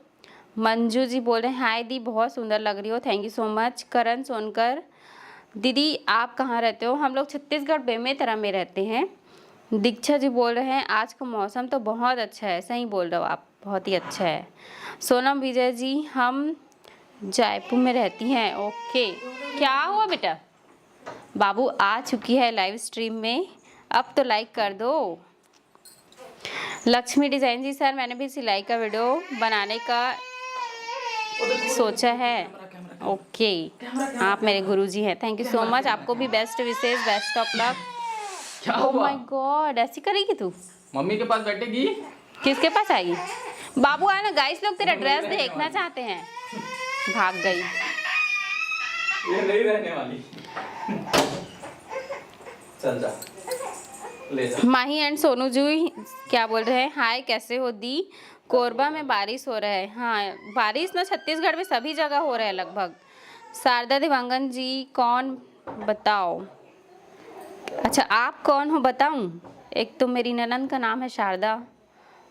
मंजू जी बोल रहे हैं हाय दी बहुत सुंदर लग रही हो, थैंक यू सो मच। करण सोनकर दीदी आप कहाँ रहते हो, हम लोग छत्तीसगढ़ बेमेतरा में रहते हैं। दीक्षा जी बोल रहे हैं आज का मौसम तो बहुत अच्छा है, सही बोल रहे हो आप, बहुत ही अच्छा है। सोनम विजय जी हम जयपुर में रहती हैं, ओके क्या हुआ बेटा। बाबू आ चुकी है लाइव स्ट्रीम में, अब तो लाइक कर दो। लक्ष्मी डिज़ाइन जी सर मैंने भी सिलाई का वीडियो बनाने का सोचा है, ओके आप मेरे गुरुजी हैं, थैंक यू सो मच। आपको भी best wishes, best of luck. क्या ओह हुआ? माय गॉड ऐसी करेगी तू, मम्मी के पास बैठेगी। किसके पास आएगी। बाबू आए ना, गाइस लोग तेरा ड्रेस देखना चाहते हैं। भाग गई, ये नहीं रहने वाली। चल जा ले जा। माही एंड सोनू जी क्या बोल रहे हैं हाय कैसे हो दी। कोरबा में बारिश हो रहा है, हाँ बारिश ना छत्तीसगढ़ में सभी जगह हो रहा है लगभग। शारदा देवांगन जी कौन बताओ, अच्छा आप कौन हो बताऊं। एक तो मेरी ननंद का नाम है शारदा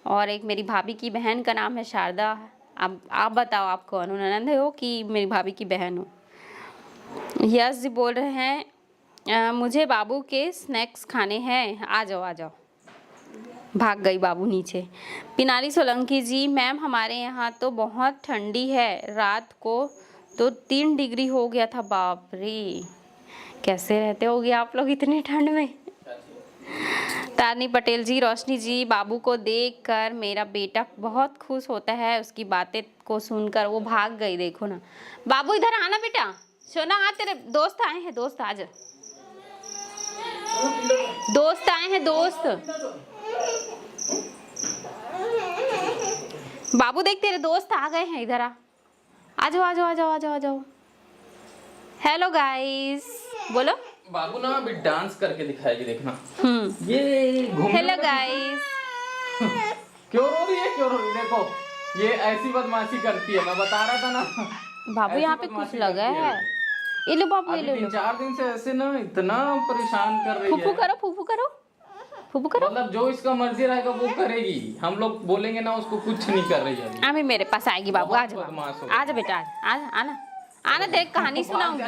और एक मेरी भाभी की बहन का नाम है शारदा। अब आप बताओ आप कौन हो, ननंद हो कि मेरी भाभी की बहन हो। यश जी बोल रहे हैं मुझे बाबू के स्नैक्स खाने हैं, आ जाओ आ जाओ। भाग गई बाबू नीचे। पिनाली सोलंकी जी मैम हमारे यहाँ तो बहुत ठंडी है, रात को तो 3 डिग्री हो गया था, बाप रे कैसे रहते होगे आप लोग इतनी ठंड में। तारनी पटेल जी रोशनी जी बाबू को देखकर मेरा बेटा बहुत खुश होता है, उसकी बातें को सुनकर वो भाग गई, देखो ना। बाबू इधर आना बेटा, सोना आ तेरे दोस्त आए हैं, दोस्त आ जा, दोस्त आए हैं दोस्त। बाबू देख तेरे दोस्त आ गए हैं, इधर आ जाओ आ जाओ आ जाओ आ जाओ आ जाओ। हेलो गाइस बोलो। बाबू ना अभी डांस करके दिखाएगी देखना। ये हेलो गाइस। क्यों रो रही है, क्यों रो रही है, देखो ये ऐसी बदमाशी करती है, मैं बता रहा था ना। बाबू ऐसी यहाँ पे कुछ बदमाशी लगा करती है, ये लो बाबू ये अभी ले लो। 3-4 दिन से ऐसे ना इतना परेशान कर रही फूफू है। करो फूफू करो फूफू करो। मतलब जो इसका मर्जी रहेगा वो करेगी, हम लोग बोलेंगे ना उसको कुछ नहीं कर रही है अभी। अभी मेरे पास आएगी बाबू, बहुत आ जा बदमाश हो आ जा बेटा, आ जा आना आना, तेरे कहानी सुनाऊंगी,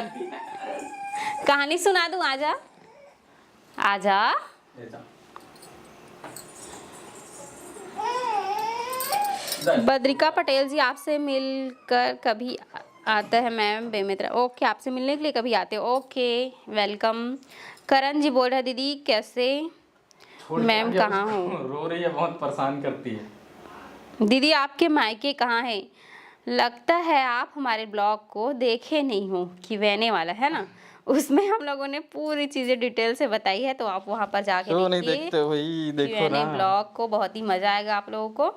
कहानी सुना दूं, आ जा आ जा। ले जा। बद्रिका पटेल जी आपसे मिलकर कभी आता है मैम बेमित्रा, ओके आपसे मिलने के लिए कभी आते हो, ओके वेलकम। करण जी बोल रहे हैं दीदी कैसे छोड़ के मैम आ गया कहाँ उसको, हो। रो रही है, बहुत परेशान करती है। दीदी आपके मायके कहाँ है, लगता है आप हमारे ब्लॉग को देखे नहीं हो कि बहने वाला है ना, उसमें हम लोगों ने पूरी चीज़ें डिटेल से बताई है, तो आप वहाँ पर जाके क्यों नहीं देखिए देखते भाई, देखो ना ब्लॉग को, बहुत ही मज़ा आएगा आप लोगों को।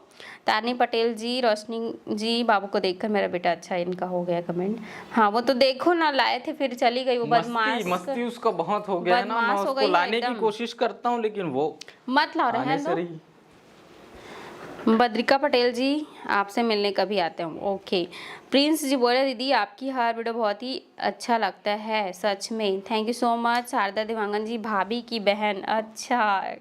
तारनी पटेल जी रोशनी जी बाबू को देखकर मेरा बेटा अच्छा इनका हो गया कमेंट, हाँ वो तो देखो ना लाए थे फिर चली गई वो बदमाश, मस्ती उसका बहुत हो गया है ना, मैं बदमाश हो उसको गई है लाने की एकदम। कोशिश करता हूँ लेकिन वो मत लाओ आने रहे से दो। रही। बद्रिका पटेल जी आपसे मिलने कभी आते हैं, ओके। प्रिंस जी बोले दीदी आपकी हर वीडियो बहुत ही अच्छा लगता है सच में, thank you so much. Sharda Dewangan ji भाभी की बहन, अच्छा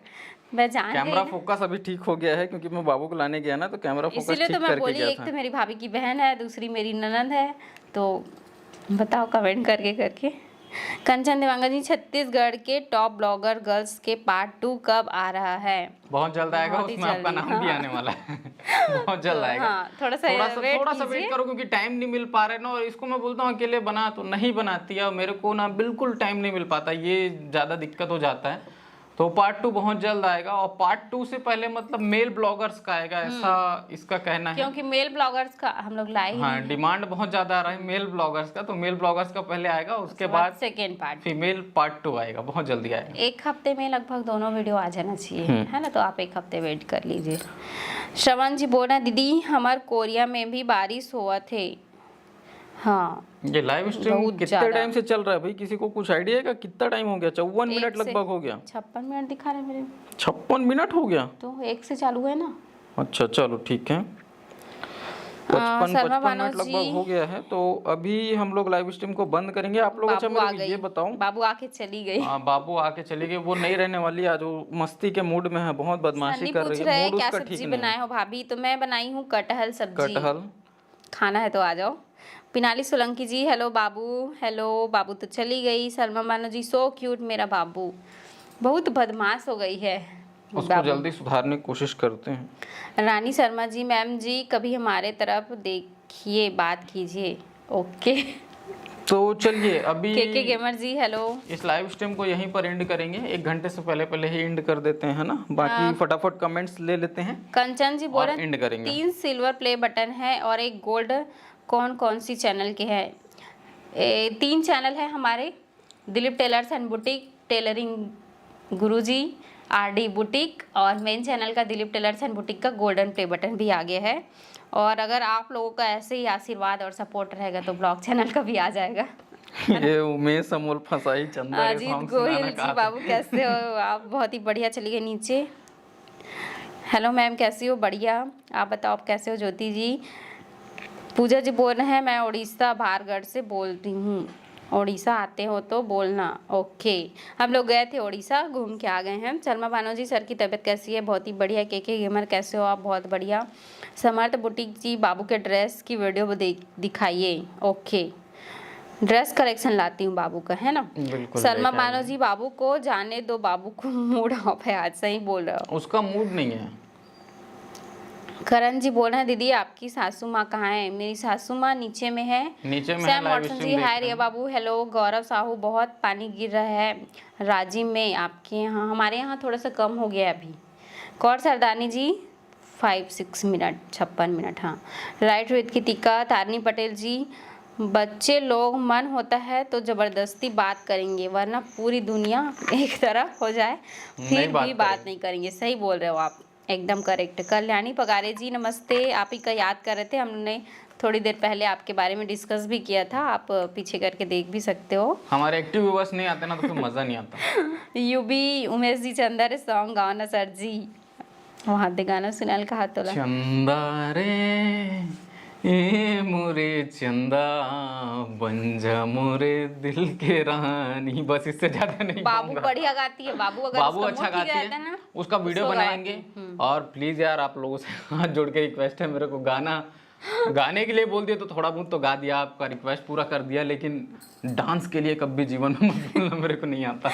मैं जान कैमरा गई ना। फोकस अभी ठीक हो गया है क्योंकि मैं बाबू को लाने गया ना, तो कैमरा फोकस इसीलिए ठीक तो मैं करके बोली, गया एक था। तो मेरी भाभी की बहन है, दूसरी मेरी ननद है, तो बताओ कमेंट करके। कंचन देवांगन जी, छत्तीसगढ़ के टॉप ब्लॉगर गर्ल्स के पार्ट 2 कब आ रहा है? बहुत जल्द आएगा, बहुत ही उसमें आपका जल्दी, नाम भी हाँ। आने वाला है। बहुत जल्द तो आएगा। हाँ, थोड़ा सा थोड़ा सा वेट कीजिए। करो क्योंकि टाइम नहीं मिल पा रहा है ना, और इसको मैं बोलता हूँ अकेले बना तो नहीं बनाती है, और मेरे को ना बिल्कुल टाइम नहीं मिल पाता, ये ज़्यादा दिक्कत हो जाता है। तो पार्ट 2 बहुत जल्द आएगा, और पार्ट 2 से पहले मतलब मेल ब्लॉगर्स का आएगा, ऐसा इसका कहना है। क्योंकि मेल ब्लॉगर्स का हम लोग लाए ही हाँ, नहीं डिमांड बहुत ज़्यादा आ रहा है मेल ब्लॉगर्स का, तो मेल ब्लॉगर्स का पहले आएगा, उसके बाद सेकेंड पार्ट। फीमेल पार्ट 2 आएगा, बहुत जल्दी आएगा। एक हफ्ते में लगभग दोनों वीडियो आ जाना चाहिए, है ना? तो आप एक हफ्ते वेट कर लीजिए। श्रवण जी बोल रहे हैं, दीदी हमार कोरिया में भी बारिश हुआ थे। हाँ, ये लाइव स्ट्रीम बहुत कितने ज़्यादा। टाइम से चल रहा है भाई, किसी को कुछ आइडिया है? कितना टाइम हो गया? 54 मिनट लगभग हो गया। 56 मिनट दिखा रहे हैं मेरे, 56 मिनट हो गया। तो एक से चालू है ना। अच्छा चलो ठीक है, 55 शर्मा 55 बानो मिनट लगभग जी, हो गया है, तो अभी हम लोग लाइव स्ट्रीम को बंद करेंगे। आप लोग अच्छा बाबू आ मेरे को गई, ये बताओ। बाबू आके चली गई। हाँ, बाबू आके चली गई, वो नहीं रहने वाली आज, वो मस्ती के मूड में है, बहुत बदमाशी सन्नी कर पूछ रही रहे है, हैं मूड क्या उसका सब्जी ठीक नहीं बनाए है। हो भाभी? तो मैं बनाई हूँ कटहल सब्जी। कटहल खाना है तो आ जाओ। पिनाली सोलंकी जी, हेलो बाबू। हेलो बाबू तो चली गई। सलमा बानो जी, सो क्यूट मेरा बाबू, बहुत बदमाश हो गई है उसको बाबू। जल्दी सुधारने की कोशिश करते हैं। रानी शर्मा जी, मैम जी कभी हमारे तरफ देखिए, बात कीजिए। ओके। तो चलिए अभी के गेमर जी, हेलो। इस लाइव स्ट्रीम को यहीं पर एंड करेंगे, 1 घंटे से पहले पहले ही एंड कर देते हैं, है ना? बाकी फटाफट कमेंट्स ले लेते हैं कंचन जी बोल और रहे एंड करेंगे। 3 सिल्वर प्ले बटन है और एक गोल्ड, कौन कौन सी चैनल के है? 3 चैनल है हमारे, Dilip tailors and boutique, tailoring Guruji, RD boutique, और मेन चैनल का दिलीप टेलर्स एंड बुटीक का गोल्डन प्ले बटन भी आ गया है। और अगर आप लोगों का ऐसे ही आशीर्वाद और सपोर्ट रहेगा तो ब्लॉग चैनल का भी आ जाएगा। ये उमेश अमोल फसाई चंदा रे अजीत सॉन्ग गोयल सुनाना जी, कहा बाबू कैसे हो आप? बहुत ही बढ़िया, चलिए नीचे। हेलो मैम, कैसी हो? बढ़िया, आप बताओ आप कैसे हो? ज्योति जी, पूजा जी बोल रहे हैं, मैं उड़ीसा भारगढ़ से बोलती हूँ, उड़ीसा आते हो तो बोलना। ओके, हम लोग गए थे उड़ीसा, घूम के आ गए हैं। शर्मा बानो जी, सर की तबीयत कैसी है? बहुत ही बढ़िया। के गेमर कैसे हो आप? बहुत बढ़िया। समर्थ बुटीक जी, बाबू के ड्रेस की वीडियो दिखाइए। ओके, ड्रेस कलेक्शन लाती हूँ बाबू का, है ना? बिल्कुल शर्मा लेके बानो आइए। जी, बाबू को जाने दो, बाबू को मूड ऑफ है आज, सही बोल रहे हो। उसका मूड नहीं है। करण जी बोल रहे हैं, दीदी आपकी सासू माँ कहाँ है? मेरी सासू माँ नीचे में है। नीचे में सैम लाइव वॉटसन स्ट्रीम जी, देख हाय रहे रिया हैं। बाबू, हेलो। गौरव साहू, बहुत पानी गिर रहा है राजी में, आपके यहाँ? हमारे यहाँ थोड़ा सा कम हो गया अभी। कौर सरदानी जी, 5-6 मिनट, 56 मिनट, हाँ। राइट विद की टीका। तारनी पटेल जी, बच्चे लोग मन होता है तो ज़बरदस्ती बात करेंगे, वरना पूरी दुनिया एक तरफ हो जाए फिर भी बात नहीं करेंगे। सही बोल रहे हो आप, एकदम करेक्ट। कल्याणी पगारे जी, नमस्ते। आप ही का याद कर रहे थे, हमने थोड़ी देर पहले आपके बारे में डिस्कस भी किया था, आप पीछे करके देख भी सकते हो। हमारे एक्टिव व्यूअर्स नहीं आते ना तो फिर मज़ा नहीं आता। यूबी उमेश जी, चंदर सॉन्ग गाओ ना सर जी, वहाँ दे गाना सुनाल का हाथ तोला। चंदा रे ए मोरे चंदा, बन जा मोरे दिल के रानी, बस इससे ज्यादा नहीं बाबू गाऊंगा। बढ़िया गाती है बाबू, अगर बाबू उसका अच्छा मूड ठीक गाती रहता है ना, उसका वीडियो उसको बनाएंगे। गाती। और प्लीज यार आप लोगों से हाथ जोड़ के रिक्वेस्ट है, मेरे को गाना गाने के लिए बोल दिया तो थोड़ा बहुत तो गा दिया, आपका रिक्वेस्ट पूरा कर दिया, लेकिन डांस के लिए कभी जीवन में मत बोलना, मेरे को नहीं आता।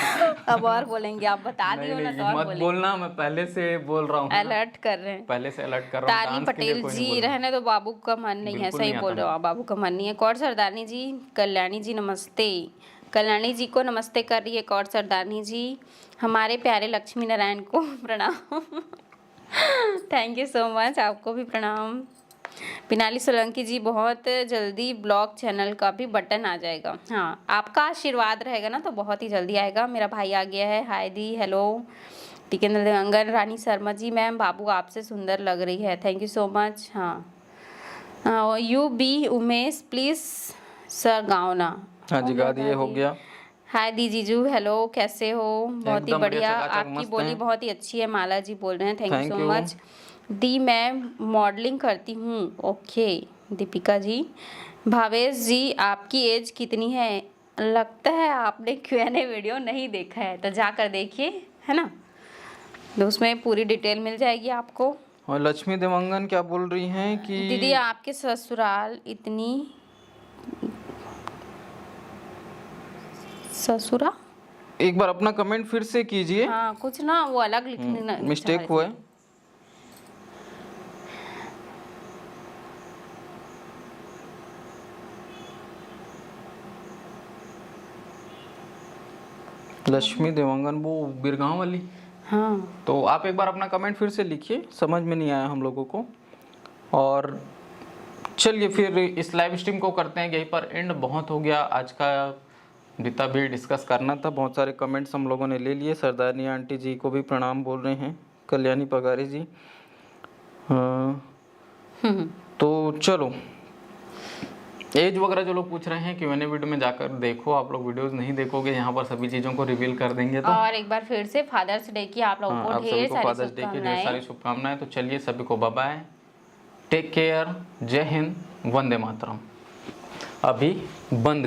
अब और बोलेंगे, आप बता नहीं दियो ना नहीं तो और मत बोलेंगे। बोलना, मैं पहले से बोल रहा हूँ, अलर्ट कर रहे हैं। पहले से अलर्ट कर रहा हूँ। तारनी डांस के लिए पटेल कोई नहीं जी, बोल रहा। रहने तो बाबू का मन नहीं है, बिल्कुल सही नहीं बोल आता रहे हो आप, बाबू का मन नहीं है। कौर सरदारनी जी, कल्याणी जी नमस्ते। कल्याणी जी को नमस्ते कर रही है कौर सरदारनी जी। हमारे प्यारे लक्ष्मी नारायण को प्रणाम। थैंक यू सो मच, आपको भी प्रणाम। पिनाली सोलंकी जी, बहुत जल्दी ब्लॉग चैनल का भी बटन आ जाएगा। हाँ, आपका आशीर्वाद रहेगा ना तो बहुत ही जल्दी आएगा। मेरा भाई आ गया है, हाय दी, हेलो। टिकेंद्र देवंगन, रानी शर्मा जी, मैम बाबू आपसे सुंदर लग रही है, थैंक यू सो मच। हाँ, U B Umesh please sir गाओ ना। हाँ जी, गा दिए, हो गया। हाय दी जीजू, हेलो, कैसे हो? बहुत ही एकदम बढ़िया, बढ़िया, चकाचक आपकी मस्त बोली हैं। बहुत ही अच्छी है। माला जी बोल रहे हैं, thank you Thank so you। Much. दी, मैं मॉडलिंग करती हूँ। ओके, दीपिका जी। भावेश जी, आपकी एज कितनी है? लगता है आपने Q&A वीडियो नहीं देखा है, तो जाकर देखिए, है ना? तो उसमें पूरी डिटेल मिल जाएगी आपको। और लक्ष्मी देवंगन क्या बोल रही हैं कि दीदी आपके ससुराल इतनी ससुरा एक बार अपना कमेंट फिर से कीजिए, हाँ कुछ ना वो अलग लिखने मिस्टेक हुआ है। लक्ष्मी देवंगन वो बिरगांव वाली। हाँ तो आप एक बार अपना कमेंट फिर से लिखिए, समझ में नहीं आया हम लोगों को। और चलिए फिर इस लाइव स्ट्रीम को करते हैं यहीं पर एंड। बहुत हो गया आज का, जितना भी डिस्कस करना था, बहुत सारे कमेंट्स हम लोगों ने ले लिए। सरदारनी आंटी जी को भी प्रणाम बोल रहे हैं, कल्याणी पगारे जी। हाँ तो चलो, एज वगैरह जो लोग पूछ रहे हैं कि मैंने वीडियो में जाकर देखो, आप लोग वीडियोस नहीं देखोगे, यहाँ पर सभी चीज़ों को रिवील कर देंगे। तो और एक बार फिर से फादर्स डे की आप लोगों को आप सभी ढेर को सारी फादर्स डे की ढेर सारी शुभकामनाएं। शुभकामनाएं। तो चलिए सभी को बाय बाय, टेक केयर, जय हिंद, वंदे मातरम। अभी बंद